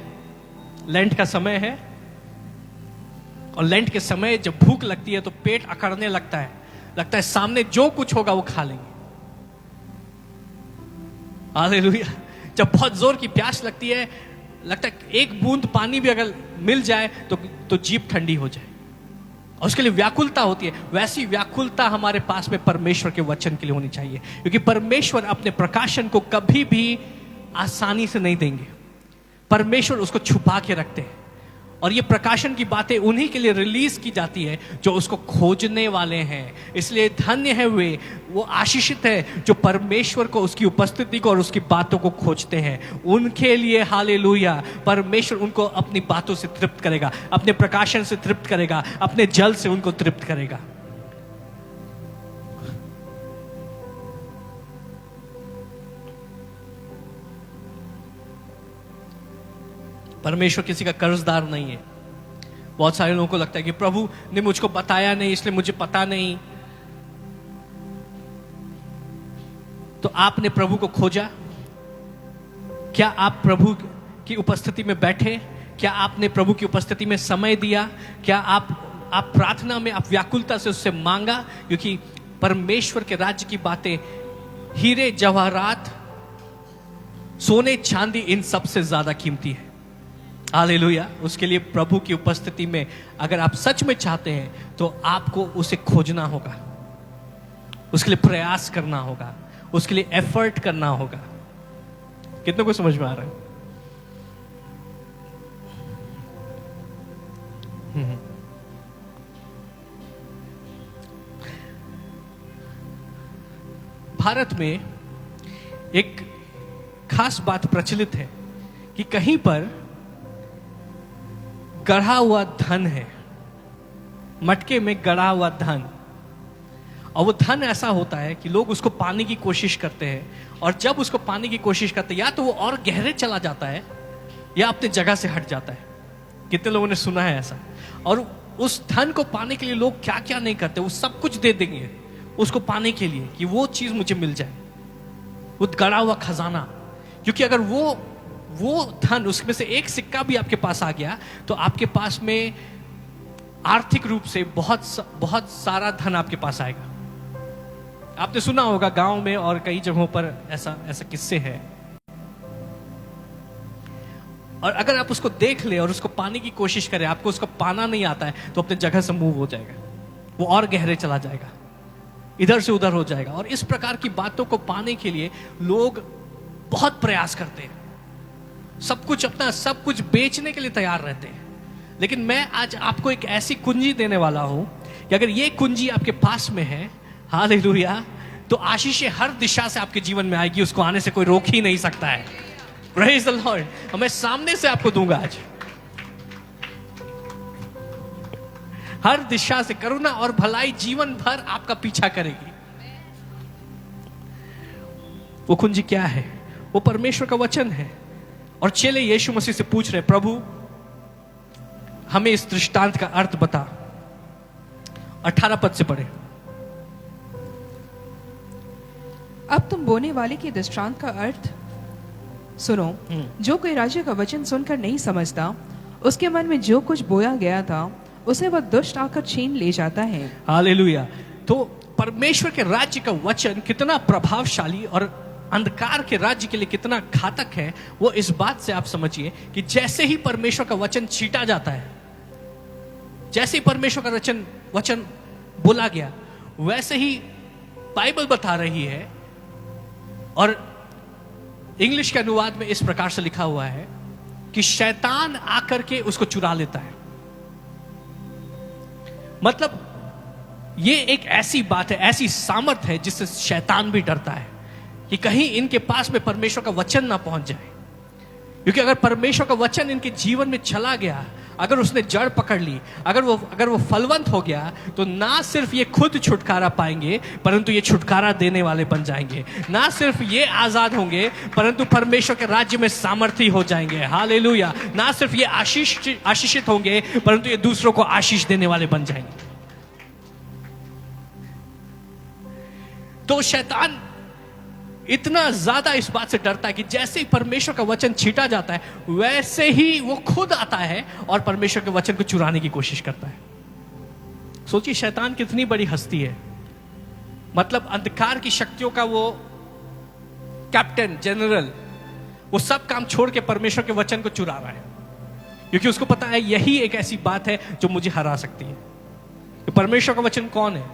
लेंट का समय है, और लेंट के समय जब भूख लगती है तो पेट अकड़ने लगता है सामने जो कुछ होगा वो खा लेंगे। हालेलुया। जब बहुत जोर की प्यास लगती है, लगता है एक बूंद पानी भी अगर मिल जाए तो जीभ ठंडी हो जाए, और उसके लिए व्याकुलता होती है। वैसी व्याकुलता हमारे पास में परमेश्वर के वचन के लिए होनी चाहिए, क्योंकि परमेश्वर अपने प्रकाशन को कभी भी आसानी से नहीं देंगे। परमेश्वर उसको छुपा के रखते हैं, और ये प्रकाशन की बातें उन्हीं के लिए रिलीज की जाती है जो उसको खोजने वाले हैं। इसलिए धन्य है वो आशीषित है जो परमेश्वर को, उसकी उपस्थिति को और उसकी बातों को खोजते हैं। उनके लिए हालेलुया, परमेश्वर उनको अपनी बातों से तृप्त करेगा, अपने प्रकाशन से तृप्त करेगा, अपने जल से उनको तृप्त करेगा। परमेश्वर किसी का कर्जदार नहीं है। बहुत सारे लोगों को लगता है कि प्रभु ने मुझको बताया नहीं इसलिए मुझे पता नहीं। तो आपने प्रभु को खोजा? क्या आप प्रभु की उपस्थिति में बैठे? क्या आपने प्रभु की उपस्थिति में समय दिया? क्या आप प्रार्थना में आप व्याकुलता से उससे मांगा? क्योंकि परमेश्वर के राज्य की बातें हीरे जवाहरात, सोने चांदी, इन सबसे ज्यादा कीमती है। हालेलुया। उसके लिए प्रभु की उपस्थिति में अगर आप सच में चाहते हैं तो आपको उसे खोजना होगा, उसके लिए प्रयास करना होगा, उसके लिए एफर्ट करना होगा। कितनों को समझ में आ रहा है? भारत में एक खास बात प्रचलित है कि कहीं पर गढ़ा हुआ धन है, मटके में गढ़ा हुआ धन, और वो धन ऐसा होता है कि लोग उसको पाने की कोशिश करते हैं, और जब उसको पाने की कोशिश करते हैं या तो वो और गहरे चला जाता है या अपने जगह से हट जाता है। कितने लोगों ने सुना है ऐसा? और उस धन को पाने के लिए लोग क्या क्या नहीं करते, वो सब कुछ दे देंगे उसको पाने के लिए कि वो चीज मुझे मिल जाए, वो गड़ा हुआ खजाना। क्योंकि अगर वो धन, उसमें से एक सिक्का भी आपके पास आ गया तो आपके पास में आर्थिक रूप से बहुत सारा धन आपके पास आएगा। आपने सुना होगा गांव में और कई जगहों पर ऐसा किस्से हैं। और अगर आप उसको देख ले और उसको पाने की कोशिश करें, आपको उसको पाना नहीं आता है तो अपने जगह से मूव हो जाएगा, वो और गहरे चला जाएगा, इधर से उधर हो जाएगा। और इस प्रकार की बातों को पाने के लिए लोग बहुत प्रयास करते हैं, सब कुछ बेचने के लिए तैयार रहते हैं। लेकिन मैं आज आपको एक ऐसी कुंजी देने वाला हूं कि अगर ये कुंजी आपके पास में है, हालेलुया, तो आशीषें हर दिशा से आपके जीवन में आएगी, उसको आने से कोई रोक ही नहीं सकता है। Praise the Lord. मैं सामने से आपको दूंगा आज, हर दिशा से करुणा और भलाई जीवन भर आपका पीछा करेगी। वो कुंजी क्या है? वो परमेश्वर का वचन है। और चेले यीशु मसीह से पूछ रहे, प्रभु हमें इस दृष्टांत का अर्थ बता। 18 पद से पढ़े। अब तुम बोने वाले के दृष्टांत का अर्थ सुनो। जो कोई राज्य का वचन सुनकर नहीं समझता, उसके मन में जो कुछ बोया गया था उसे वह दुष्ट आकर छीन ले जाता है। हालेलुया। तो परमेश्वर के राज्य का वचन कितना प्रभावशाली और अंधकार के राज्य के लिए कितना घातक है, वो इस बात से आप समझिए कि जैसे ही परमेश्वर का वचन छीटा जाता है, जैसे ही परमेश्वर का वचन बोला गया, वैसे ही बाइबल बता रही है, और इंग्लिश के अनुवाद में इस प्रकार से लिखा हुआ है कि शैतान आकर के उसको चुरा लेता है। मतलब ये एक ऐसी बात है, ऐसी सामर्थ है जिससे शैतान भी डरता है कि कहीं इनके पास में परमेश्वर का वचन ना पहुंच जाए। क्योंकि अगर परमेश्वर का वचन इनके जीवन में चला गया, अगर उसने जड़ पकड़ ली, अगर वो फलवंत हो गया, तो ना सिर्फ ये खुद छुटकारा पाएंगे, परंतु ये छुटकारा देने वाले बन जाएंगे। ना सिर्फ ये आजाद होंगे, परंतु परमेश्वर के राज्य में सामर्थी हो जाएंगे। हालेलुया। ना सिर्फ ये आशीषित होंगे, परंतु ये दूसरों को आशीष देने वाले बन जाएंगे। तो शैतान इतना ज्यादा इस बात से डरता है कि जैसे ही परमेश्वर का वचन छीटा जाता है, वैसे ही वो खुद आता है और परमेश्वर के वचन को चुराने की कोशिश करता है। सोचिए शैतान कितनी बड़ी हस्ती है। मतलब अंधकार की शक्तियों का वो कैप्टन, जनरल, वो सब काम छोड़ के परमेश्वर के वचन को चुरा रहा है, क्योंकि उसको पता है यही एक ऐसी बात है जो मुझे हरा सकती है। तो परमेश्वर का वचन कौन है?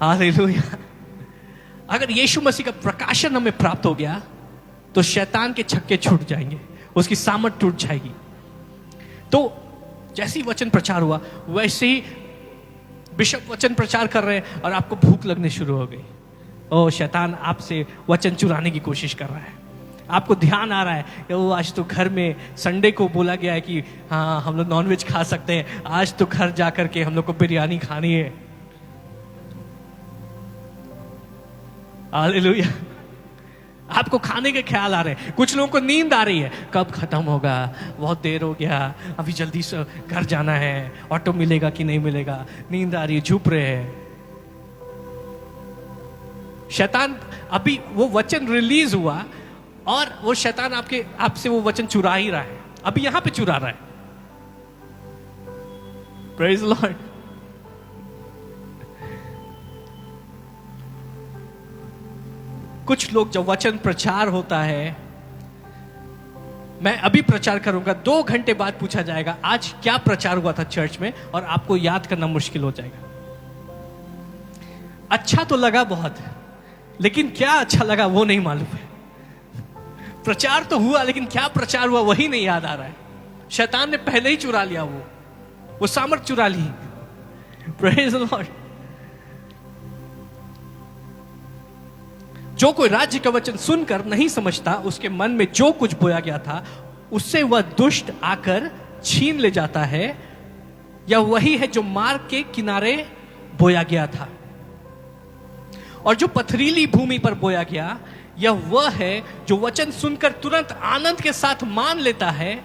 हालेलुया। अगर यीशु मसीह का प्रकाशन हमें प्राप्त हो गया तो शैतान के छक्के छूट जाएंगे, उसकी सामर्थ टूट जाएगी। तो जैसे ही वचन प्रचार हुआ, वैसे ही बिशप वचन प्रचार कर रहे हैं और आपको भूख लगने शुरू हो गई। ओ, शैतान आपसे वचन चुराने की कोशिश कर रहा है। आपको ध्यान आ रहा है, ओ आज तो घर में संडे को बोला गया है कि हाँ हम लोग नॉनवेज खा सकते हैं, आज तो घर जाकर के हम लोग को बिरयानी खानी है। हालेलुया। आपको खाने के ख्याल आ रहे हैं। कुछ लोगों को नींद आ रही है, कब खत्म होगा, बहुत देर हो गया, अभी जल्दी से घर जाना है, ऑटो मिलेगा कि नहीं मिलेगा, नींद आ रही है, झुप रहे हैं। शैतान, अभी वो वचन रिलीज हुआ और वो शैतान आपसे वो वचन चुरा ही रहा है, अभी यहां पे चुरा रहा है। Praise the Lord. कुछ लोग, जब वचन प्रचार होता है, मैं अभी प्रचार करूंगा, 2 घंटे बाद पूछा जाएगा आज क्या प्रचार हुआ था चर्च में, और आपको याद करना मुश्किल हो जाएगा। अच्छा तो लगा बहुत, लेकिन क्या अच्छा लगा वो नहीं मालूम है। प्रचार तो हुआ, लेकिन क्या प्रचार हुआ वही नहीं याद आ रहा है। शैतान ने पहले ही चुरा लिया, वो सामर्थ चुरा ली। Praise the Lord. जो कोई राज्य का वचन सुनकर नहीं समझता, उसके मन में जो कुछ बोया गया था उससे वह दुष्ट आकर छीन ले जाता है। या वही है जो मार्ग के किनारे बोया गया था। और जो पथरीली भूमि पर बोया गया, यह वह है जो वचन सुनकर तुरंत आनंद के साथ मान लेता है,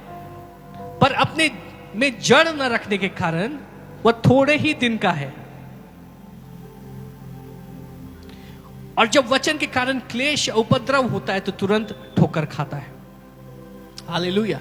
पर अपने में जड़ न रखने के कारण वह थोड़े ही दिन का है। और जब वचन के कारण क्लेश उपद्रव होता है तो तुरंत ठोकर खाता है। हालेलुया।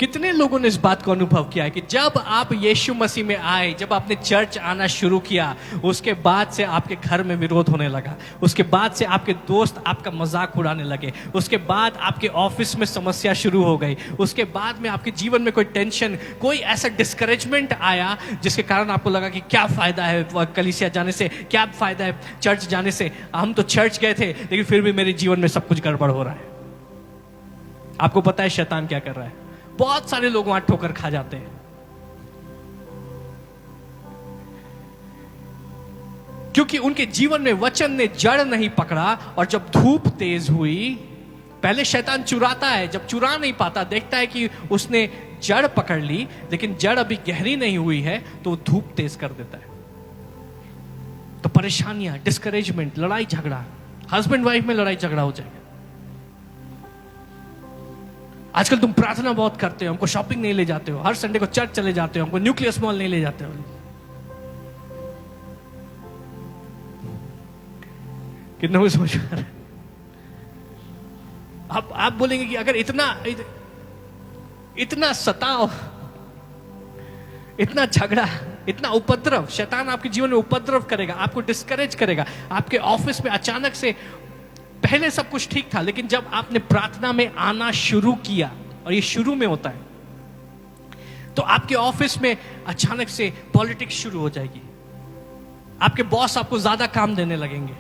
कितने लोगों ने इस बात को अनुभव किया है कि जब आप यीशु मसीह में आए, जब आपने चर्च आना शुरू किया, उसके बाद से आपके घर में विरोध होने लगा, उसके बाद से आपके दोस्त आपका मजाक उड़ाने लगे, उसके बाद आपके ऑफिस में समस्या शुरू हो गई, उसके बाद में आपके जीवन में कोई टेंशन, कोई ऐसा डिस्करेजमेंट आया जिसके कारण आपको लगा कि क्या फायदा है कलीसिया जाने से, क्या फायदा है चर्च जाने से, हम तो चर्च गए थे लेकिन फिर भी मेरे जीवन में सब कुछ गड़बड़ हो रहा है। आपको पता है शैतान क्या कर रहा है? बहुत सारे लोग वहां ठोकर खा जाते हैं क्योंकि उनके जीवन में वचन ने जड़ नहीं पकड़ा। और जब धूप तेज हुई, पहले शैतान चुराता है, जब चुरा नहीं पाता, देखता है कि उसने जड़ पकड़ ली लेकिन जड़ अभी गहरी नहीं हुई है, तो वो धूप तेज कर देता है। तो परेशानियां, डिस्करेजमेंट, लड़ाई झगड़ा, हस्बैंड वाइफ में लड़ाई झगड़ा हो जाएगा। आजकल तुम प्रार्थना बहुत करते हो, हमको शॉपिंग नहीं ले जाते हो, हर संडे को चर्च चले जाते हो, हमको न्यूक्लियस मॉल नहीं ले जाते हो। कितना कुछ समझ आ रहा है? आप बोलेंगे कि अगर इतना सताव, इतना झगड़ा, इतना उपद्रव, शैतान आपके जीवन में उपद्रव करेगा, आपको डिस्करेज करेगा। आपके ऑफिस में अचानक से पहले सब कुछ ठीक था, लेकिन जब आपने प्रार्थना में आना शुरू किया, और ये शुरू में होता है, तो आपके ऑफिस में अचानक से पॉलिटिक्स शुरू हो जाएगी। आपके बॉस आपको ज्यादा काम देने लगेंगे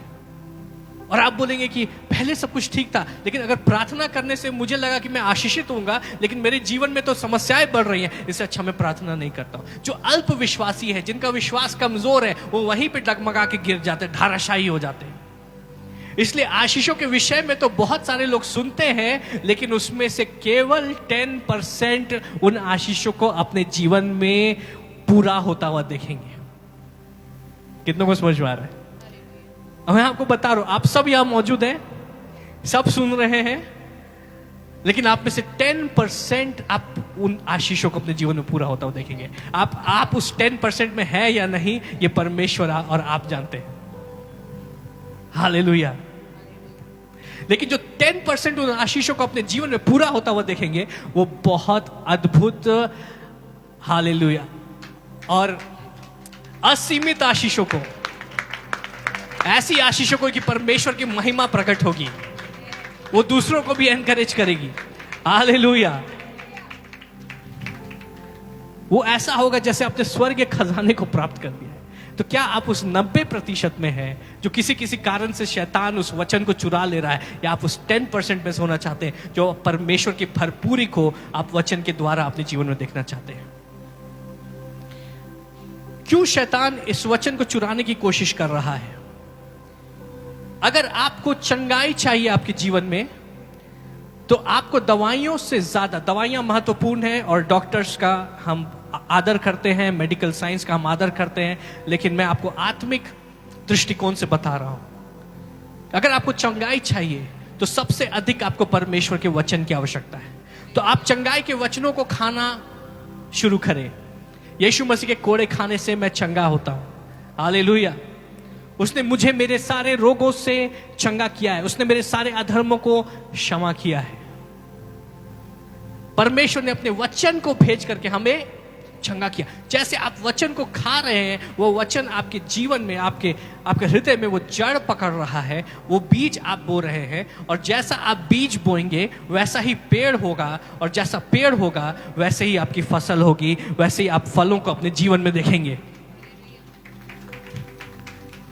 और आप बोलेंगे कि पहले सब कुछ ठीक था, लेकिन अगर प्रार्थना करने से मुझे लगा कि मैं आशीषित होऊंगा, लेकिन मेरे जीवन में तो समस्याएं बढ़ रही हैं, इससे अच्छा मैं प्रार्थना नहीं करता हूं। जो अल्प विश्वासी है, जिनका विश्वास कमजोर है, वो वहीं पे डगमगा के गिर जाते हैं, धाराशायी हो जाते हैं। इसलिए आशीषों के विषय में तो बहुत सारे लोग सुनते हैं, लेकिन उसमें से केवल 10% उन आशीषों को अपने जीवन में पूरा होता हुआ देखेंगे। कितनों को समझ में आ रहा है? मैं आपको बता रहा हूं, आप सब यहां मौजूद हैं, सब सुन रहे हैं, लेकिन आप में से 10% आप उन आशीषों को अपने जीवन में पूरा होता हुआ देखेंगे। आप उस 10% में है या नहीं, ये परमेश्वर और आप जानते हैं। हालेलुया। लेकिन जो 10% उन आशीषों को अपने जीवन में पूरा होता हुआ देखेंगे, वो बहुत अद्भुत, हालेलुया, और असीमित आशीषों को, ऐसी आशीषों को कि परमेश्वर की महिमा प्रकट होगी, वो दूसरों को भी एनकरेज करेगी। हालेलुया। वो ऐसा होगा जैसे आपने स्वर्ग के खजाने को प्राप्त कर दिया है। तो क्या आप उस 90% में हैं जो किसी किसी कारण से शैतान उस वचन को चुरा ले रहा है, या आप उस 10% में से होना चाहते हैं जो परमेश्वर की भरपूरी को आप वचन के द्वारा अपने जीवन में देखना चाहते हैं? क्यों शैतान इस वचन को चुराने की कोशिश कर रहा है? अगर आपको चंगाई चाहिए आपके जीवन में, तो आपको दवाइयों से ज्यादा, दवाइयां महत्वपूर्ण हैं और डॉक्टर्स का हम आदर करते हैं, मेडिकल साइंस का हम आदर करते हैं, लेकिन मैं आपको आत्मिक दृष्टिकोण से बता रहा हूं। अगर आपको चंगाई चाहिए तो सबसे अधिक आपको परमेश्वर के वचन की आवश्यकता है। तो आप चंगाई के वचनों को खाना शुरू करें। यीशु मसीह के कोड़े खाने से मैं चंगा होता हूं। हालेलुया। उसने मुझे मेरे सारे रोगों से चंगा किया है, उसने मेरे सारे अधर्मों को क्षमा किया है। परमेश्वर ने अपने वचन को भेज करके हमें चंगा किया। जैसे आप वचन को खा रहे हैं, वो वचन आपके जीवन में, आपके हृदय में वो जड़ पकड़ रहा है, वो बीज आप बो रहे हैं, और जैसा आप बीज बोएंगे वैसा ही पेड़ होगा, और जैसा पेड़ होगा वैसे ही आपकी फसल होगी, वैसे ही आप फलों को अपने जीवन में देखेंगे।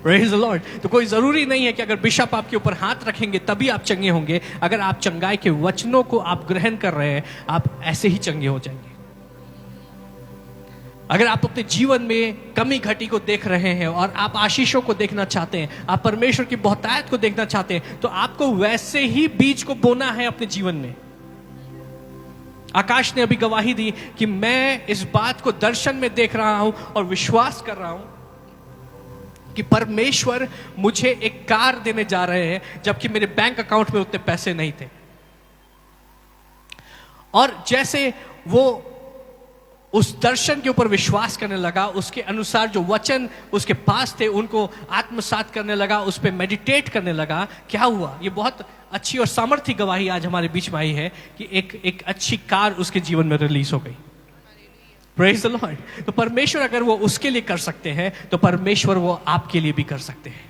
Praise the Lord। तो कोई जरूरी नहीं है कि अगर बिशप आपके ऊपर हाथ रखेंगे तभी आप चंगे होंगे। अगर आप चंगाई के वचनों को आप ग्रहण कर रहे हैं, आप ऐसे ही चंगे हो जाएंगे। अगर आप अपने जीवन में कमी घटी को देख रहे हैं और आप आशीषों को देखना चाहते हैं, आप परमेश्वर की बहुतायत को देखना चाहते हैं, तो आपको वैसे ही बीज को बोना है अपने जीवन में। आकाश ने अभी गवाही दी कि मैं इस बात को दर्शन में देख रहा हूं और विश्वास कर रहा हूं कि परमेश्वर मुझे एक कार देने जा रहे हैं, जबकि मेरे बैंक अकाउंट में उतने पैसे नहीं थे। और जैसे वो उस दर्शन के ऊपर विश्वास करने लगा, उसके अनुसार जो वचन उसके पास थे उनको आत्मसात करने लगा, उस पर मेडिटेट करने लगा, क्या हुआ? ये बहुत अच्छी और सामर्थ्य गवाही आज हमारे बीच में आई है कि एक अच्छी कार उसके जीवन में रिलीज हो गई। Praise the Lord. तो परमेश्वर अगर वो उसके लिए कर सकते हैं तो परमेश्वर वो आपके लिए भी कर सकते हैं।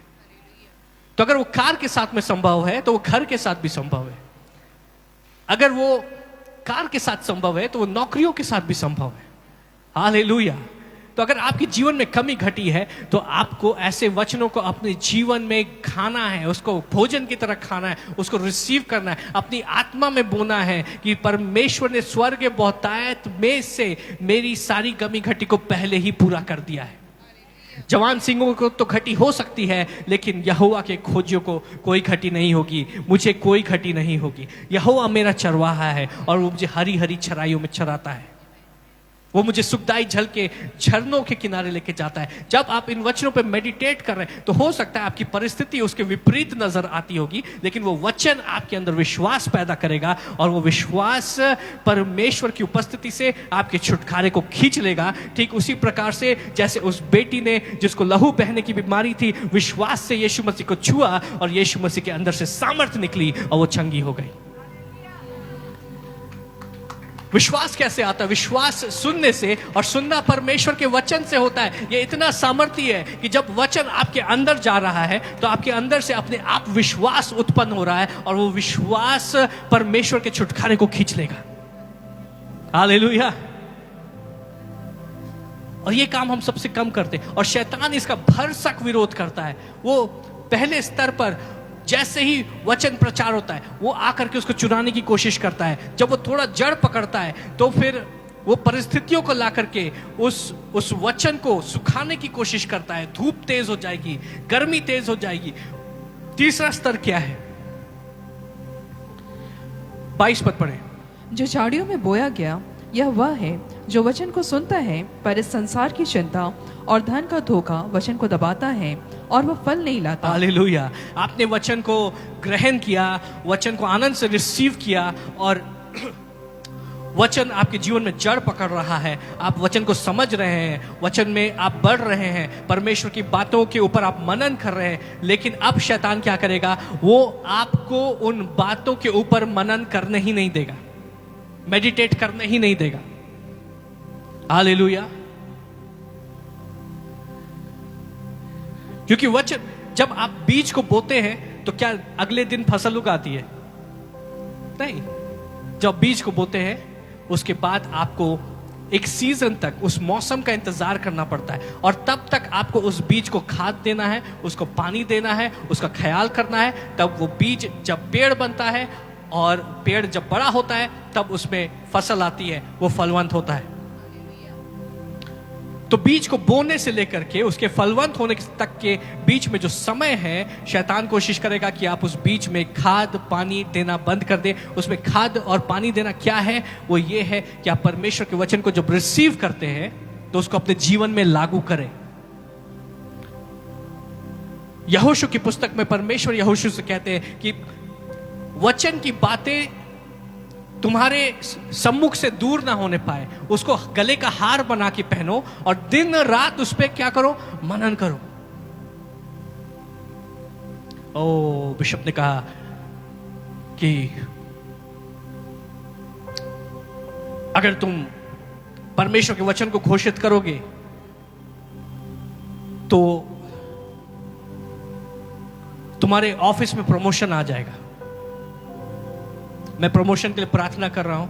तो अगर वो कार के साथ में संभव है तो वो घर के साथ भी संभव है। अगर वो कार के साथ संभव है तो वो नौकरियों के साथ भी संभव है। हालेलुया। तो अगर आपके जीवन में कमी घटी है तो आपको ऐसे वचनों को अपने जीवन में खाना है, उसको भोजन की तरह खाना है, उसको रिसीव करना है, अपनी आत्मा में बोना है कि परमेश्वर ने स्वर्ग बहुतायत में से मेरी सारी कमी घटी को पहले ही पूरा कर दिया है। जवान सिंहों को तो घटी हो सकती है, लेकिन यहोवा के खोजियों को कोई घटी नहीं होगी, मुझे कोई घटी नहीं होगी। यहोवा मेरा चरवाहा है और वो मुझे हरी हरी चराइयों में चराता है, वो मुझे सुखदाई जल के झरनों के किनारे लेके जाता है। जब आप इन वचनों पे मेडिटेट कर रहे हैं तो हो सकता है आपकी परिस्थिति उसके विपरीत नजर आती होगी, लेकिन वो वचन आपके अंदर विश्वास पैदा करेगा और वो विश्वास परमेश्वर की उपस्थिति से आपके छुटकारे को खींच लेगा। ठीक उसी प्रकार से जैसे उस बेटी ने, जिसको लहू बहने की बीमारी थी, विश्वास से यीशु मसीह को छुआ और यीशु मसीह के अंदर से सामर्थ निकली और वो चंगी हो गई। विश्वास कैसे आता है? विश्वास सुनने से, और सुनना परमेश्वर के वचन से होता है। ये इतना सामर्थ्य है कि जब वचन आपके अंदर जा रहा है तो आपके अंदर से अपने आप विश्वास उत्पन्न हो रहा है और वो विश्वास परमेश्वर के छुटकारे को खींच लेगा। हालेलुया। और ये काम हम सबसे कम करते हैं और शैतान इसका भरसक विरोध करता है। वो पहले स्तर पर जैसे ही वचन प्रचार होता है वो आकर के उसको चुराने की कोशिश करता है। जब वो थोड़ा जड़ पकड़ता है तो फिर वो परिस्थितियों को ला करके उस वचन को सुखाने की कोशिश करता है। धूप तेज हो जाएगी, गर्मी तेज हो जाएगी। तीसरा स्तर क्या है? 22 पद पढ़े। जो झाड़ियों में बोया गया यह वह है जो वचन को सुनता है, पर इस संसार की चिंता और धन का धोखा वचन को दबाता है और वह फल नहीं लाता। हालेलुया। आपने वचन को ग्रहण किया, वचन को आनंद से रिसीव किया और वचन आपके जीवन में जड़ पकड़ रहा है। आप वचन को समझ रहे हैं, वचन में आप बढ़ रहे हैं, परमेश्वर की बातों के ऊपर आप मनन कर रहे हैं। लेकिन अब शैतान क्या करेगा? वो आपको उन बातों के ऊपर मनन करने ही नहीं देगा, मेडिटेट करने ही नहीं देगा। हालेलुया। क्योंकि वचन, जब आप बीज को बोते हैं तो क्या अगले दिन फसल उगाती है? नहीं। जब बीज को बोते हैं उसके बाद आपको एक सीजन तक उस मौसम का इंतजार करना पड़ता है और तब तक आपको उस बीज को खाद देना है, उसको पानी देना है, उसका ख्याल करना है। तब वो बीज जब पेड़ बनता है और पेड़ जब बड़ा होता है तब उसमें फसल आती है, वो फलवंत होता है। तो बीज को बोने से लेकर के उसके फलवंत होने तक के बीच में जो समय है, शैतान कोशिश करेगा कि आप उस बीज में खाद पानी देना बंद कर दे। उसमें खाद और पानी देना क्या है? वो ये है कि आप परमेश्वर के वचन को जब रिसीव करते हैं तो उसको अपने जीवन में लागू करें। यहोशू की पुस्तक में परमेश्वर यहोशू से कहते हैं कि वचन की बातें तुम्हारे सम्मुख से दूर ना होने पाए, उसको गले का हार बना के पहनो और दिन रात उस पर क्या करो? मनन करो। ओ बिशप ने कहा कि अगर तुम परमेश्वर के वचन को घोषित करोगे तो तुम्हारे ऑफिस में प्रमोशन आ जाएगा। मैं प्रमोशन के लिए प्रार्थना कर रहा हूं।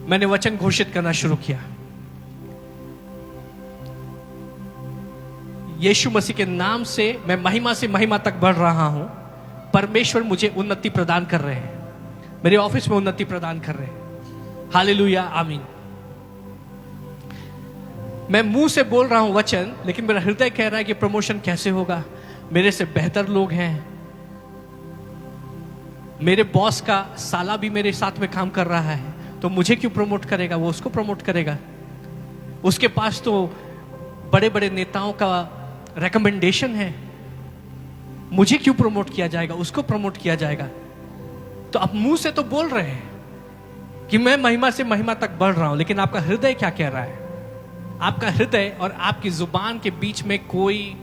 मैंने वचन घोषित करना शुरू किया। यीशु मसीह के नाम से मैं महिमा से महिमा तक बढ़ रहा हूं। परमेश्वर मुझे उन्नति प्रदान कर रहे हैं, मेरे ऑफिस में उन्नति प्रदान कर रहे हैं। हालेलुया, आमीन। मैं मुंह से बोल रहा हूं वचन, लेकिन मेरा हृदय कह रहा है कि प्रमोशन कैसे होगा? मेरे से बेहतर लोग हैं। मेरे बॉस का साला भी मेरे साथ में काम कर रहा है, तो मुझे क्यों प्रमोट करेगा? वो उसको प्रमोट करेगा। उसके पास तो बड़े बड़े नेताओं का रिकमेंडेशन है, मुझे क्यों प्रमोट किया जाएगा, उसको प्रमोट किया जाएगा। तो आप मुंह से तो बोल रहे हैं कि मैं महिमा से महिमा तक बढ़ रहा हूं, लेकिन आपका हृदय क्या कह रहा है? आपका हृदय और आपकी जुबान के बीच में कोई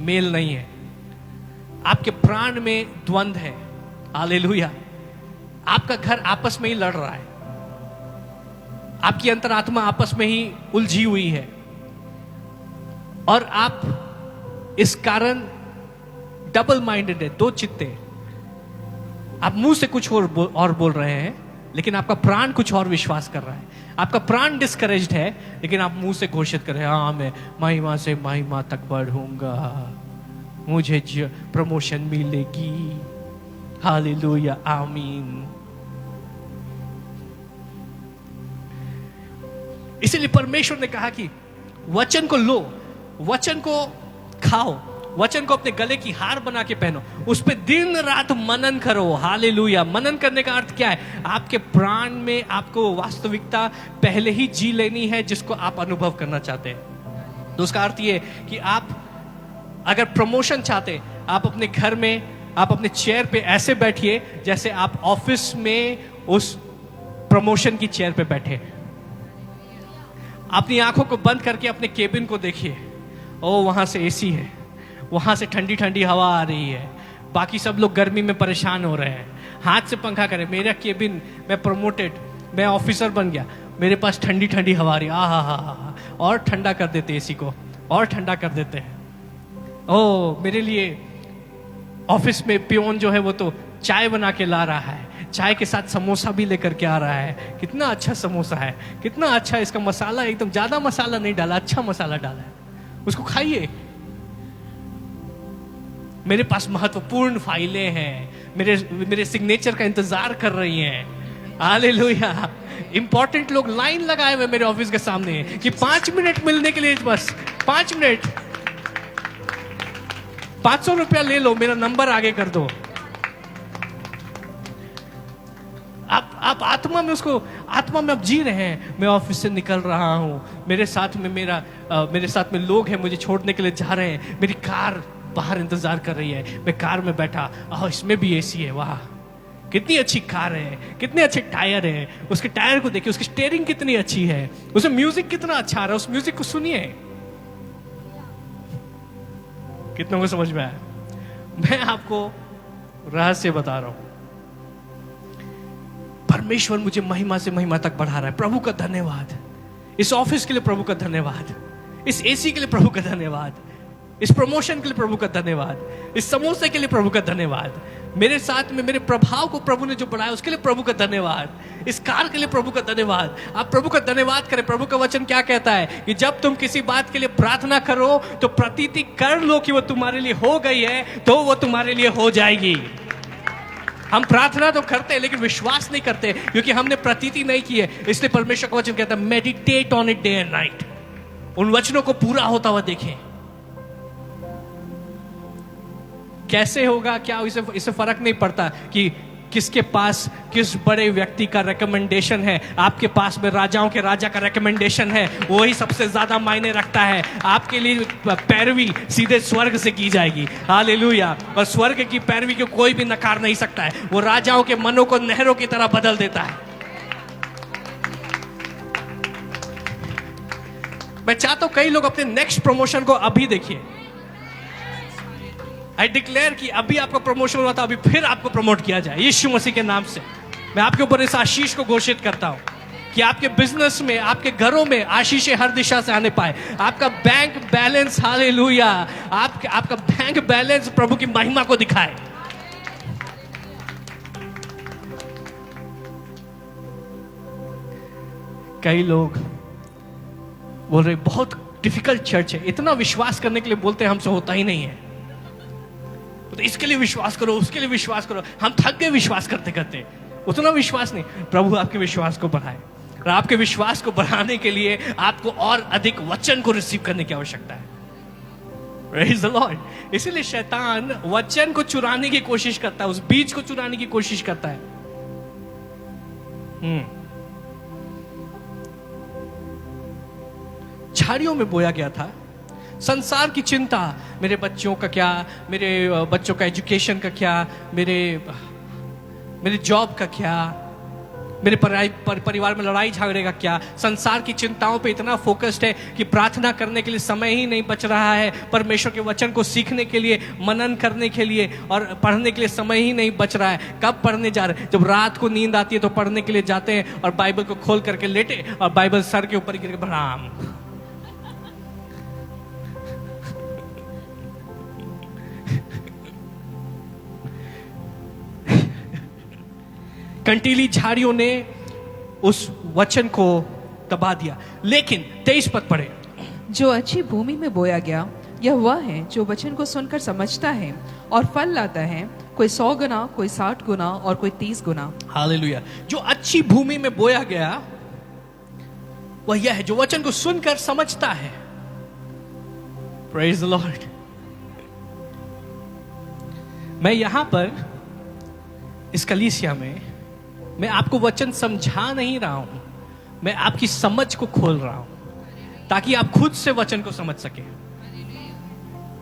मेल नहीं है। आपके प्राण में द्वंद्व है। हालेलुया। आपका घर आपस में ही लड़ रहा है, आपकी अंतरात्मा आपस में ही उलझी हुई है, और आप इस कारण डबल माइंडेड है, दो चित्ते। आप मुंह से कुछ और बोल रहे हैं, लेकिन आपका प्राण कुछ और विश्वास कर रहा है। आपका प्राण डिस्करेज्ड है, लेकिन आप मुंह से घोषित कर रहे हैं, हाँ मैं महिमा से महिमा तक बढ़ूंगा, मुझे प्रमोशन मिलेगी। हालेलुया, आमीन। इसीलिए परमेश्वर ने कहा कि वचन को लो, वचन को खाओ, वचन को अपने गले की हार बना के पहनो, उस पे दिन रात मनन करो। हालेलुया। मनन करने का अर्थ क्या है? आपके प्राण में आपको वास्तविकता पहले ही जी लेनी है जिसको आप अनुभव करना चाहते हैं। तो उसका अर्थ ये कि आप अगर प्रमोशन चाहते, आप अपने घर में, आप अपने चेयर पे ऐसे बैठिए जैसे आप ऑफिस में उस प्रमोशन की चेयर पे बैठे। अपनी आंखों को बंद करके अपने केबिन को देखिए। ओ, वहां से एसी है, वहां से ठंडी ठंडी हवा आ रही है, बाकी सब लोग गर्मी में परेशान हो रहे हैं। हाथ से पंखा करें, मेरा केबिन, मैं प्रमोटेड, मैं ऑफिसर बन गया, मेरे पास ठंडी ठंडी हवा आ रही है। हा, और ठंडा कर देते एसी को, और ठंडा कर देते हैं। ओ, मेरे लिए ऑफिस में पियोन जो है वो तो चाय बना के ला रहा है, चाय के साथ समोसा भी लेकर के आ रहा है। कितना अच्छा समोसा है, कितना अच्छा इसका मसाला, एकदम ज्यादा मसाला नहीं डाला, अच्छा मसाला डाला है, उसको खाइए। मेरे पास महत्वपूर्ण फाइलें हैं, मेरे सिग्नेचर का इंतजार कर रही हैं। हालेलुया। इंपॉर्टेंट लोग लाइन लगाए हुए मेरे ऑफिस के सामने कि 5 मिनट मिलने के लिए, बस 5 मिनट, 500 रुपया ले लो, मेरा नंबर आगे कर दो। आप आत्मा में उसको, आत्मा में आप जी रहे हैं। मैं ऑफिस से निकल रहा हूं, मेरे साथ में लोग हैं, मुझे छोड़ने के लिए जा रहे हैं, मेरी कार बाहर इंतजार कर रही है, मैं कार में बैठा, इसमें भी एसी है, वाह कितनी अच्छी कार है, कितने अच्छे टायर है, उसके टायर को देखिए, उसकी स्टीयरिंग कितनी अच्छी है, उसमें म्यूजिक कितना अच्छा आ रहा है, उस म्यूजिक को सुनिए। कितनों को समझ में आया? मैं आपको रहस्य बता रहा हूं। परमेश्वर मुझे महिमा से महिमा तक बढ़ा रहा है। प्रभु का धन्यवाद। इस ऑफिस के लिए प्रभु का धन्यवाद, इस एसी के लिए प्रभु का धन्यवाद, इस प्रमोशन के लिए प्रभु का धन्यवाद, इस समोसे के लिए प्रभु का धन्यवाद, मेरे साथ में मेरे प्रभाव को प्रभु ने जो बढ़ाया उसके लिए प्रभु का धन्यवाद, इस कार के लिए प्रभु का धन्यवाद। आप प्रभु का धन्यवाद करें। प्रभु का वचन क्या कहता है कि जब तुम किसी बात के लिए प्रार्थना करो तो प्रतीति कर लो कि वो तुम्हारे लिए हो गई है, तो वो तुम्हारे लिए हो जाएगी। हम प्रार्थना तो करते हैं लेकिन विश्वास नहीं करते, क्योंकि हमने प्रतीति नहीं की है। इसलिए परमेश्वर का वचन कहता है meditate on it day and night. उन वचनों को पूरा होता हुआ देखें। कैसे होगा क्या, इससे फर्क नहीं पड़ता कि किसके पास किस बड़े व्यक्ति का रिकमेंडेशन है। आपके पास में राजाओं के राजा का रिकमेंडेशन है, वही सबसे ज्यादा मायने रखता है। आपके लिए पैरवी सीधे स्वर्ग से की जाएगी। हालेलुया। और स्वर्ग की पैरवी को कोई भी नकार नहीं सकता है। वो राजाओं के मनों को नहरों की तरह बदल देता है। मैं चाहता हूं कई लोग अपने नेक्स्ट प्रमोशन को अभी देखिए। आई डिक्लेयर कि अभी आपका प्रमोशन हुआ था, अभी फिर आपको प्रमोट किया जाए यीशु मसीह के नाम से। मैं आपके ऊपर इस आशीष को घोषित करता हूं कि आपके बिजनेस में, आपके घरों में आशीषें हर दिशा से आने पाए। आपका बैंक बैलेंस, हालेलुया, आपका बैंक बैलेंस प्रभु की महिमा को दिखाए। कई लोग बोल रहे बहुत डिफिकल्ट चर्च है, इतना विश्वास करने के लिए बोलते हैं, हमसे होता ही नहीं है, तो इसके लिए विश्वास करो, उसके लिए विश्वास करो। हम थक गए विश्वास करते करते, उतना विश्वास नहीं। प्रभु आपके विश्वास को बढ़ाए, और आपके विश्वास को बढ़ाने के लिए आपको और अधिक वचन को रिसीव करने की आवश्यकता है। Praise the Lord। इसीलिए शैतान वचन को चुराने की कोशिश करता है, उस बीज को चुराने की कोशिश करता है। झाड़ियों में बोया गया था, संसार की चिंता, मेरे बच्चों का क्या, मेरे बच्चों का एजुकेशन का क्या, मेरे जॉब का क्या, मेरे परिवार में लड़ाई झगड़े का क्या, संसार की चिंताओं पे इतना फोकस्ड है कि प्रार्थना करने के लिए समय ही नहीं बच रहा है, परमेश्वर के वचन को सीखने के लिए, मनन करने के लिए और पढ़ने के लिए समय ही नहीं बच रहा है। कब पढ़ने जा रहे हैं? जब रात को नींद आती है तो पढ़ने के लिए जाते हैं और बाइबल को खोल करके लेटे और बाइबल सर के ऊपर गिर के राम। कंटीली झाड़ियों ने उस वचन को दबा दिया। लेकिन 23 पद पढ़े। जो अच्छी भूमि में बोया गया यह वह है जो वचन को सुनकर समझता है और फल लाता है, कोई 100 गुना, कोई 60 गुना और कोई 30 गुना। हालेलुया। जो अच्छी भूमि में बोया गया वह यह है जो वचन को सुनकर समझता है। Praise the Lord. मैं यहां पर इस कलीसिया में मैं आपको वचन समझा नहीं रहा हूं, मैं आपकी समझ को खोल रहा हूं ताकि आप खुद से वचन को समझ सके।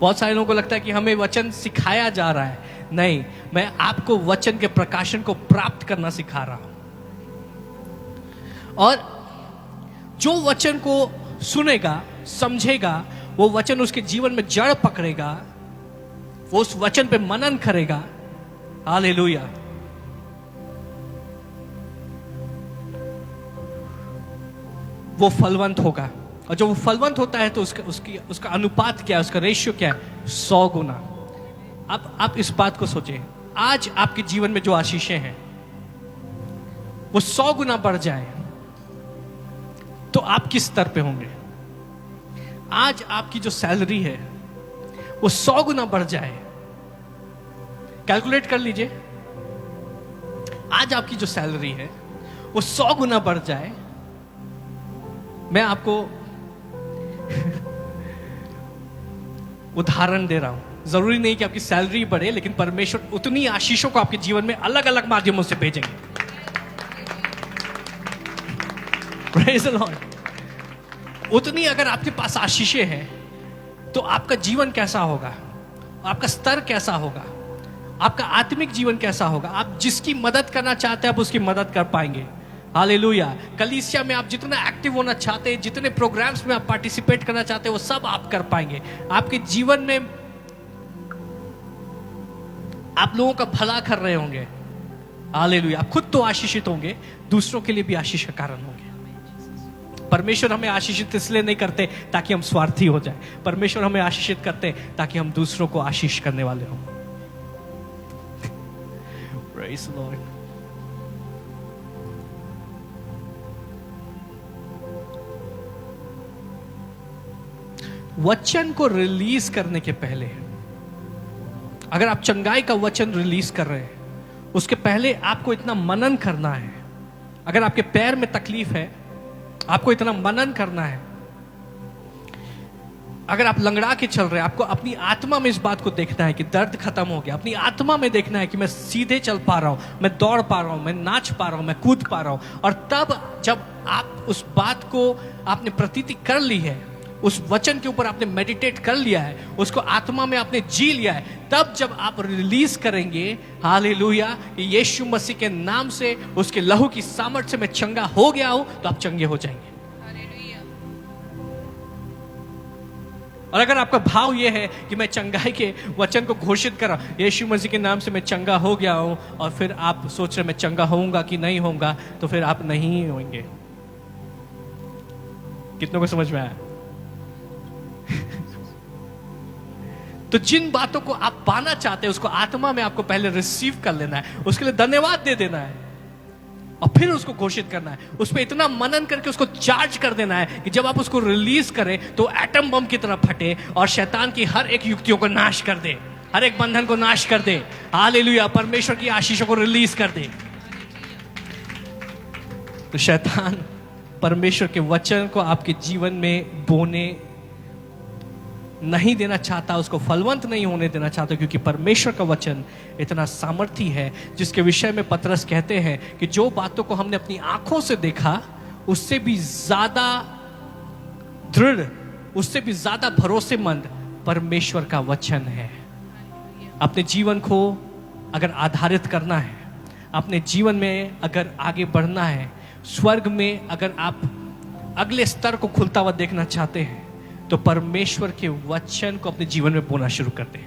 बहुत सारे लोगों को लगता है कि हमें वचन सिखाया जा रहा है, नहीं, मैं आपको वचन के प्रकाशन को प्राप्त करना सिखा रहा हूं। और जो वचन को सुनेगा, समझेगा, वो वचन उसके जीवन में जड़ पकड़ेगा, वो उस वचन पे मनन करेगा। हालेलुया। वो फलवंत होगा, और जब वो फलवंत होता है तो उसका अनुपात क्या है, उसका रेशियो क्या है? 100 गुना। अब आप इस बात को सोचें, आज आपके जीवन में जो आशीषें हैं वो 100 गुना बढ़ जाए तो आप किस स्तर पे होंगे? आज आपकी जो सैलरी है वो 100 गुना बढ़ जाए, कैलकुलेट कर लीजिए। आज आपकी जो सैलरी है वो 100 गुना बढ़ जाए। मैं आपको उदाहरण दे रहा हूं, जरूरी नहीं कि आपकी सैलरी बढ़े, लेकिन परमेश्वर उतनी आशीषों को आपके जीवन में अलग अलग माध्यमों से भेजेंगे। Praise the Lord. उतनी अगर आपके पास आशीषें हैं तो आपका जीवन कैसा होगा, आपका स्तर कैसा होगा, आपका आत्मिक जीवन कैसा होगा। आप जिसकी मदद करना चाहते हैं आप उसकी मदद कर पाएंगे। हालेलुया। कलीसिया में आप जितना एक्टिव होना चाहते हैं, जितने प्रोग्राम्स में आप पार्टिसिपेट करना चाहते हैं, वो सब आप कर पाएंगे। आपके जीवन में आप लोगों का भला कर रहे होंगे। हालेलुया। आप खुद तो आशीषित होंगे, दूसरों के लिए भी आशीष का कारण होंगे। परमेश्वर हमें आशीषित इसलिए नहीं करते ताकि हम स्वार्थी हो जाए, परमेश्वर हमें आशीषित करते ताकि हम दूसरों को आशीष करने वाले हों। Praise the Lord. वचन को रिलीज करने के पहले, अगर आप चंगाई का वचन रिलीज कर रहे हैं, उसके पहले आपको इतना मनन करना है। अगर आपके पैर में तकलीफ है, आपको इतना मनन करना है। अगर आप लंगड़ा के चल रहे हैं, आपको अपनी आत्मा में इस बात को देखना है कि दर्द खत्म हो गया। अपनी आत्मा में देखना है कि मैं सीधे चल पा रहा हूं, मैं दौड़ पा रहा हूं, मैं नाच पा रहा हूं, मैं कूद पा रहा हूं। और तब जब आप उस बात को आपने प्रतीति कर ली है, उस वचन के ऊपर आपने मेडिटेट कर लिया है, उसको आत्मा में आपने जी लिया है, तब जब आप रिलीज करेंगे, हालेलुया, यीशु मसीह के नाम से, उसके लहू की सामर्थ से मैं चंगा हो गया हूं, तो आप चंगे हो जाएंगे। और अगर आपका भाव यह है कि मैं चंगाई के वचन को घोषित कर रहा हूं, यीशु मसीह के नाम से मैं चंगा हो गया हूं, और फिर आप सोच रहे मैं चंगा होऊंगा कि नहीं होऊंगा, तो फिर आप नहीं होंगे। कितनों को समझ में आया? तो जिन बातों को आप पाना चाहते हैं उसको आत्मा में आपको पहले रिसीव कर लेना है, उसके लिए धन्यवाद दे देना है, और फिर उसको घोषित करना है। उस पर इतना मनन करके उसको चार्ज कर देना है कि जब आप उसको रिलीज करें तो एटम बम की तरह फटे और शैतान की हर एक युक्तियों को नाश कर दे, हर एक बंधन को नाश कर दे। हालेलुया। परमेश्वर की आशीषों को रिलीज कर दे। तो शैतान परमेश्वर के वचन को आपके जीवन में बोने नहीं देना चाहता, उसको फलवंत नहीं होने देना चाहता, क्योंकि परमेश्वर का वचन इतना सामर्थी है, जिसके विषय में पतरस कहते हैं कि जो बातों को हमने अपनी आंखों से देखा उससे भी ज्यादा दृढ़ उससे भी ज्यादा भरोसेमंद परमेश्वर का वचन है। अपने जीवन को अगर आधारित करना है, अपने जीवन में अगर आगे बढ़ना है, स्वर्ग में अगर आप अगले स्तर को खुलता हुआ देखना चाहते हैं, तो परमेश्वर के वचन को अपने जीवन में बोना शुरू कर दें।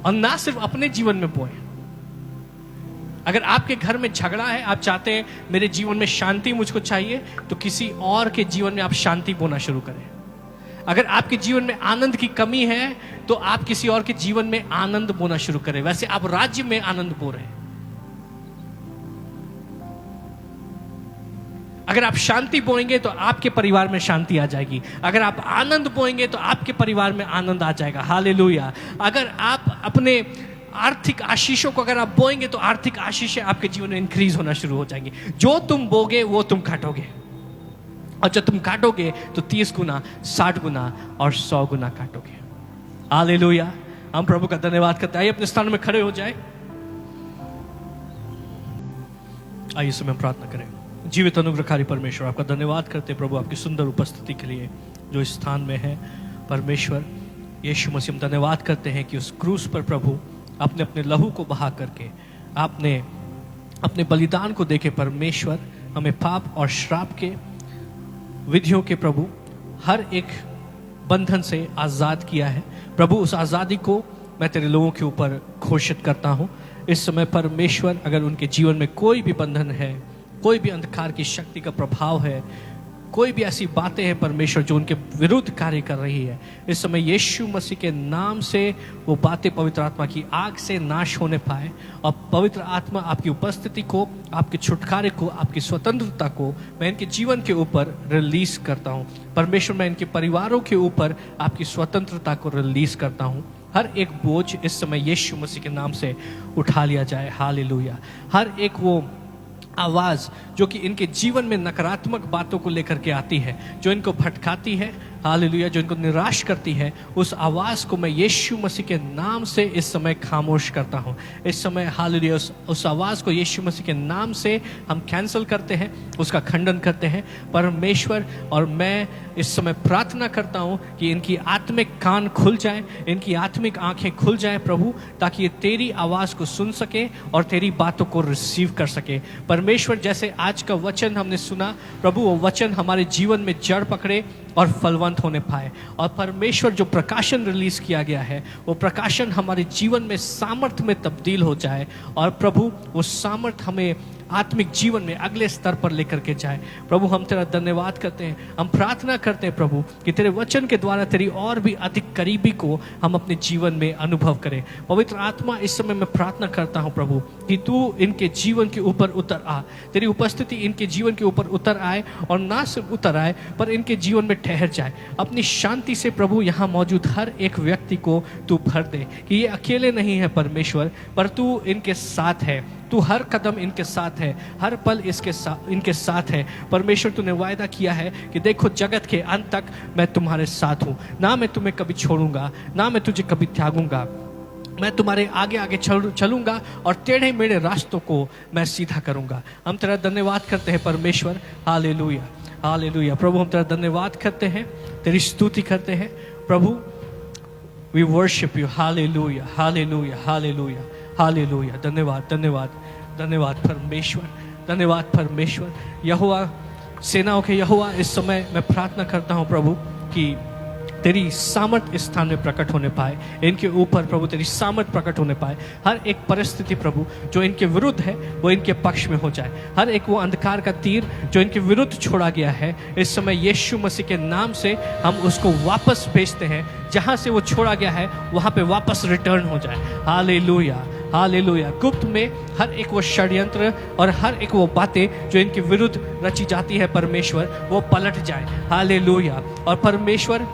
और ना सिर्फ अपने जीवन में बोएं। अगर आपके घर में झगड़ा है, आप चाहते हैं मेरे जीवन में शांति मुझको चाहिए, तो किसी और के जीवन में आप शांति बोना शुरू करें। अगर आपके जीवन में आनंद की कमी है, तो आप किसी और के जीवन में आनंद बोना शुरू करें। वैसे आप राज्य में आनंद बो रहे हैं। अगर आप शांति बोएंगे तो आपके परिवार में शांति आ जाएगी। अगर आप आनंद बोएंगे तो आपके परिवार में आनंद आ जाएगा। हालेलुया। अगर आप अपने आर्थिक आशीषों को अगर आप बोएंगे तो आर्थिक आशीषें आपके जीवन में इंक्रीज होना शुरू हो जाएंगी। जो तुम बोगे वो तुम काटोगे, और जब तुम काटोगे तो 30 गुना, 60 गुना और 100 गुना काटोगे। हालेलुया। हम प्रभु का धन्यवाद करते हैं। आइए अपने स्थान में खड़े हो जाए। आइए समय प्रार्थना करें। जीवित अनुग्रहकारी परमेश्वर, आपका धन्यवाद करते प्रभु आपकी सुंदर उपस्थिति के लिए जो इस स्थान में है। परमेश्वर यीशु मसीह, हम धन्यवाद करते हैं कि उस क्रूस पर प्रभु आपने अपने लहू को बहा करके आपने अपने बलिदान को देके परमेश्वर हमें पाप और श्राप के विधियों के प्रभु हर एक बंधन से आज़ाद किया है। प्रभु उस आज़ादी को मैं तेरे लोगों के ऊपर घोषित करता हूँ। इस समय परमेश्वर, अगर उनके जीवन में कोई भी बंधन है, कोई भी अंधकार की शक्ति का प्रभाव है, कोई भी ऐसी बातें हैं परमेश्वर जो उनके विरुद्ध कार्य कर रही है, इस समय यीशु मसीह के नाम से वो बातें पवित्र आत्मा की आग से नाश होने पाए। और पवित्र आत्मा आपकी उपस्थिति को, आपके छुटकारे को, आपकी स्वतंत्रता को मैं इनके जीवन के ऊपर रिलीज करता हूँ। परमेश्वर, मैं इनके परिवारों के ऊपर आपकी स्वतंत्रता को रिलीज करता हूँ। हर एक बोझ इस समय यीशु मसीह के नाम से उठा लिया जाए। हालेलुया। हर एक वो आवाज़ जो कि इनके जीवन में नकारात्मक बातों को लेकर के आती है, जो इनको भटकाती है, हालेलुया, जो इनको निराश करती है, उस आवाज़ को मैं यीशु मसीह के नाम से इस समय खामोश करता हूँ। इस समय हालेलुया उस आवाज़ को यीशु मसीह के नाम से हम कैंसिल करते हैं, उसका खंडन करते हैं परमेश्वर। और मैं इस समय प्रार्थना करता हूँ कि इनकी आत्मिक कान खुल जाए, इनकी आत्मिक आंखें खुल जाए प्रभु, ताकि ये तेरी आवाज़ को सुन सके और तेरी बातों को रिसीव कर सके। परमेश्वर, जैसे आज का वचन हमने सुना प्रभु, वो वचन हमारे जीवन में जड़ पकड़े और फलवंत होने पाए। और परमेश्वर, जो प्रकाशन रिलीज किया गया है, वो प्रकाशन हमारे जीवन में सामर्थ में तब्दील हो जाए। और प्रभु, वो सामर्थ हमें आत्मिक जीवन में अगले स्तर पर लेकर के जाए। प्रभु, हम तेरा धन्यवाद करते हैं। हम प्रार्थना करते हैं प्रभु कि तेरे वचन के द्वारा तेरी और भी अधिक करीबी को हम अपने जीवन में अनुभव करें। पवित्र आत्मा, इस समय मैं प्रार्थना करता हूँ प्रभु कि तू इनके जीवन के ऊपर उतर आ, तेरी उपस्थिति इनके जीवन के ऊपर उतर आए, और ना सिर्फ उतर आए पर इनके जीवन में ठहर जाए। अपनी शांति से प्रभु यहाँ मौजूद हर एक व्यक्ति को तू भर दे कि ये अकेले नहीं है परमेश्वर, पर तू इनके साथ है। तू हर कदम इनके साथ है, हर पल इनके साथ है। परमेश्वर, तूने वायदा किया है कि देखो, जगत के अंत तक मैं तुम्हारे साथ हूँ, ना मैं तुम्हें कभी छोड़ूंगा, ना मैं तुझे कभी त्यागूंगा। मैं तुम्हारे आगे आगे चलूंगा और टेढ़े मेढ़े रास्तों को मैं सीधा करूंगा। हम तेरा धन्यवाद करते हैं परमेश्वर। Hallelujah, hallelujah. प्रभु, हम तेरा धन्यवाद करते हैं, तेरी स्तुति करते हैं प्रभु। We worship you. Hallelujah, hallelujah, hallelujah, hallelujah. धन्यवाद, धन्यवाद, धन्यवाद परमेश्वर, धन्यवाद परमेश्वर। यहोवा, सेनाओं के यहोवा, इस समय मैं प्रार्थना करता हूँ प्रभु कि तेरी सामर्थ इस स्थान में प्रकट होने पाए, इनके ऊपर प्रभु तेरी सामर्थ प्रकट होने पाए। हर एक परिस्थिति प्रभु जो इनके विरुद्ध है वो इनके पक्ष में हो जाए। हर एक वो अंधकार का तीर जो इनके विरुद्ध छोड़ा गया है, इस समय यीशु मसीह के नाम से हम उसको वापस भेजते हैं। जहाँ से वो छोड़ा गया है वहाँ पे वापस रिटर्न हो जाए। Hallelujah, hallelujah. गुप्त में हर एक वो षड्यंत्र और हर एक वो बातें जो इनके विरुद्ध रची जाती है परमेश्वर, वो पलट जाए। हालेलुया। और परमेश्वर,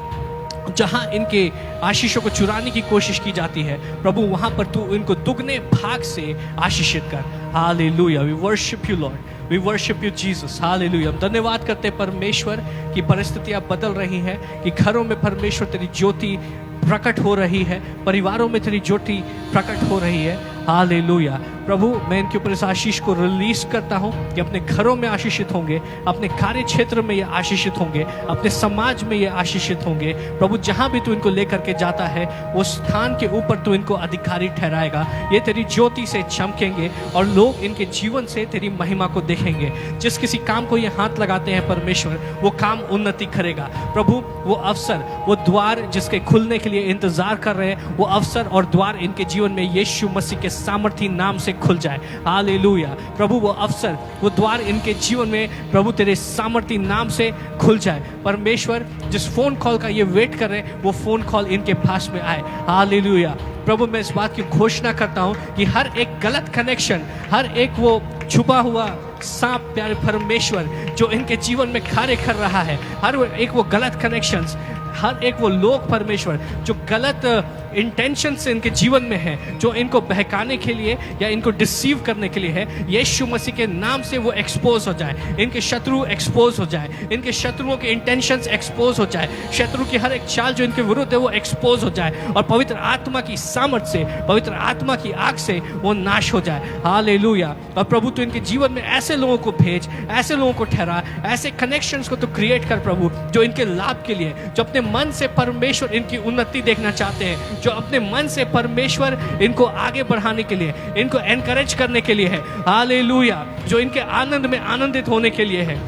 जहाँ इनके आशीषों को चुराने की कोशिश की जाती है प्रभु, वहाँ पर तू इनको दुगने भाग से आशीषित कर। Hallelujah. We worship you Lord, we worship you Jesus. Hallelujah. हम धन्यवाद करते हैं परमेश्वर कि परिस्थितियाँ बदल रही हैं, कि घरों में परमेश्वर तेरी ज्योति प्रकट हो रही है, परिवारों में तेरी ज्योति प्रकट हो रही है। हालेलुया। प्रभु मैं इनके ऊपर इस आशीष को रिलीज करता हूँ कि अपने घरों में आशीषित होंगे, अपने कार्य क्षेत्र में ये आशीषित होंगे, अपने समाज में ये आशीषित होंगे। प्रभु जहाँ भी तू इनको लेकर के जाता है वो स्थान के ऊपर तू इनको अधिकारी ठहराएगा। ये तेरी ज्योति से चमकेंगे और लोग इनके जीवन से तेरी महिमा को देखेंगे। जिस किसी काम को ये हाथ लगाते हैं परमेश्वर, वो काम उन्नति करेगा। प्रभु वो अवसर, वो द्वार जिसके खुलने के लिए इंतजार कर रहे हैं, वो अवसर और द्वार इनके जीवन में यीशु मसीह के सामर्थी नाम से खुल जाए। हालेलुया। प्रभु वो अवसर, वो द्वार इनके जीवन में प्रभु तेरे सामर्थी नाम से खुल जाए। परमेश्वर जिस फोन कॉल का ये वेट कर रहे हैं वो फोन कॉल इनके पास में आए। हालेलुया। प्रभु मैं इस बात की घोषणा करता हूँ कि हर एक गलत कनेक्शन, हर एक वो छुपा हुआ सांप प्यारे परमेश्वर जो इनके जीवन में कार्य कर रहा है, हर एक वो गलत कनेक्शंस, हर एक वो लोग परमेश्वर जो गलत इंटेंशन से इनके जीवन में है, जो इनको बहकाने के लिए या इनको डिसीव करने के लिए है, यीशु मसीह के नाम से वो एक्सपोज हो जाए। इनके शत्रु एक्सपोज हो जाए, इनके शत्रुओं के इंटेंशंस एक्सपोज हो जाए, शत्रु की हर एक चाल जो इनके विरुद्ध है वो एक्सपोज हो जाए और पवित्र आत्मा की सामर्थ से, पवित्र आत्मा की आग से वो नाश हो जाए। हालेलुया। और प्रभु तू इनके जीवन में ऐसे लोगों को भेज, ऐसे लोगों को ठहरा, ऐसे कनेक्शंस को तो क्रिएट कर प्रभु जो इनके लाभ के लिए, जो अपने मन से परमेश्वर इनकी उन्नति देखना चाहते हैं, जो अपने मन से परमेश्वर इनको आगे बढ़ाने के लिए, इनको एनकरेज करने के लिए है। हालेलुया। जो इनके आनंद में आनंदित होने के लिए है।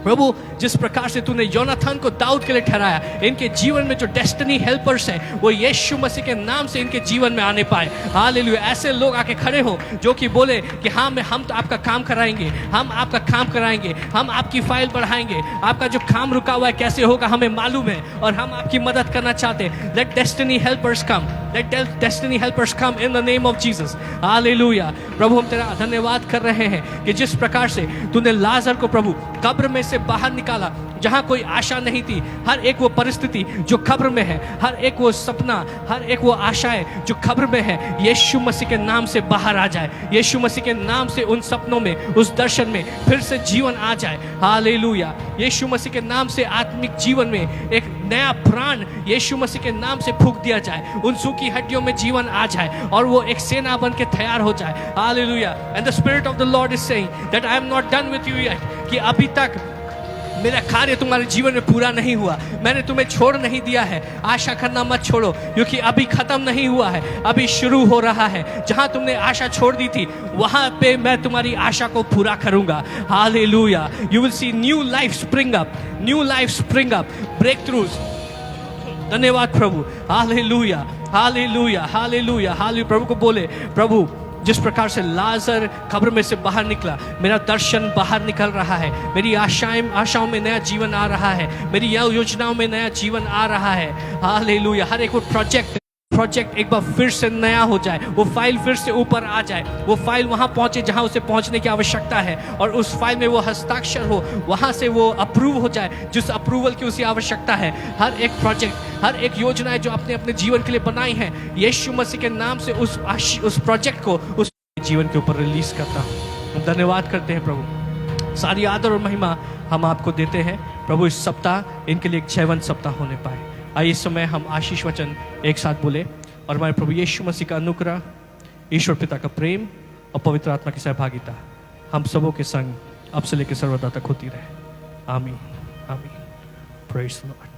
प्रभु जिस प्रकार से तूने योनाथन को दाऊद के लिए ठहराया, इनके जीवन में जो डेस्टिनी हेल्पर्स हैं वो यीशु मसीह के नाम से इनके जीवन में आने पाए। हालेलुया। ऐसे लोग आके खड़े हो जो कि बोले कि हाँ हम तो आपका काम कराएंगे, हम आपका काम कराएंगे, हम आपकी फाइल बढ़ाएंगे, आपका जो काम रुका हुआ है कैसे होगा हमें मालूम है और हम आपकी मदद करना चाहते हैं। Let destiny helpers come, let destiny helpers come in the name of Jesus. Hallelujah. प्रभु हम तेरा धन्यवाद कर रहे हैं कि जिस प्रकार से तूने लाजर को प्रभु कब्र में से बाहर निकाला जहां कोई आशा नहीं थी, हर एक वो परिस्थिति जो कब्र में है, हर एक वो सपना, हर एक वो आशाएं जो कब्र में है, यीशु मसीह के नाम से बाहर आ जाए। यीशु मसीह के नाम से उन सपनों में, उस दर्शन में फिर से जीवन आ जाए। हालेलुया। यीशु मसीह के नाम से आत्मिक जीवन में एक नया प्राण यीशु मसीह के नाम से फूंक दिया जाए, उन सूखी हड्डियों में जीवन आ जाए और वो एक सेना बन के तैयार हो जाए। Hallelujah. And the spirit of the Lord is saying that I am not done with you yet, कि अभी तक मेरा कार्य तुम्हारे जीवन में पूरा नहीं हुआ, मैंने तुम्हें छोड़ नहीं दिया है। आशा करना मत छोड़ो क्योंकि अभी खत्म नहीं हुआ है, अभी शुरू हो रहा है। जहां तुमने आशा छोड़ दी थी वहां पे मैं तुम्हारी आशा को पूरा करूंगा। Hallelujah. You will see new life spring up, new life spring up, breakthroughs. धन्यवाद प्रभु। Hallelujah, hallelujah, hallelujah, hallelujah. प्रभु को बोले, प्रभु जिस प्रकार से लाजर कब्र में से बाहर निकला, मेरा दर्शन बाहर निकल रहा है, मेरी आशाओं में नया जीवन आ रहा है, मेरी योजनाओं में नया जीवन आ रहा है। हालेलुया। हर एक वो प्रोजेक्ट एक बार फिर से नया हो जाए, वो फाइल फिर से ऊपर आ जाए, वो फाइल वहां पहुंचे जहां उसे पहुंचने की आवश्यकता है और उस फाइल में वो हस्ताक्षर हो, वहां से वो अप्रूव हो जाए जिस अप्रूवल की उसे आवश्यकता है। हर एक प्रोजेक्ट, हर एक योजनाएं जो आपने अपने जीवन के लिए बनाई हैं, यीशु मसीह के नाम से उस प्रोजेक्ट को उस जीवन के ऊपर रिलीज करता हूं। हम धन्यवाद करते हैं प्रभु, सारी आदर और महिमा हम आपको देते हैं प्रभु। इस सप्ताह इनके लिए एक जीवन सप्ताह होने पाए। आइए इस समय हम आशीष वचन एक साथ बोले और हमारे प्रभु यीशु मसीह का अनुग्रह, ईश्वर पिता का प्रेम और पवित्र आत्मा की सहभागिता हम सबों के संग अब से लेकर सर्वदा तक होती रहे। आमीन, आमीन। Praise the Lord.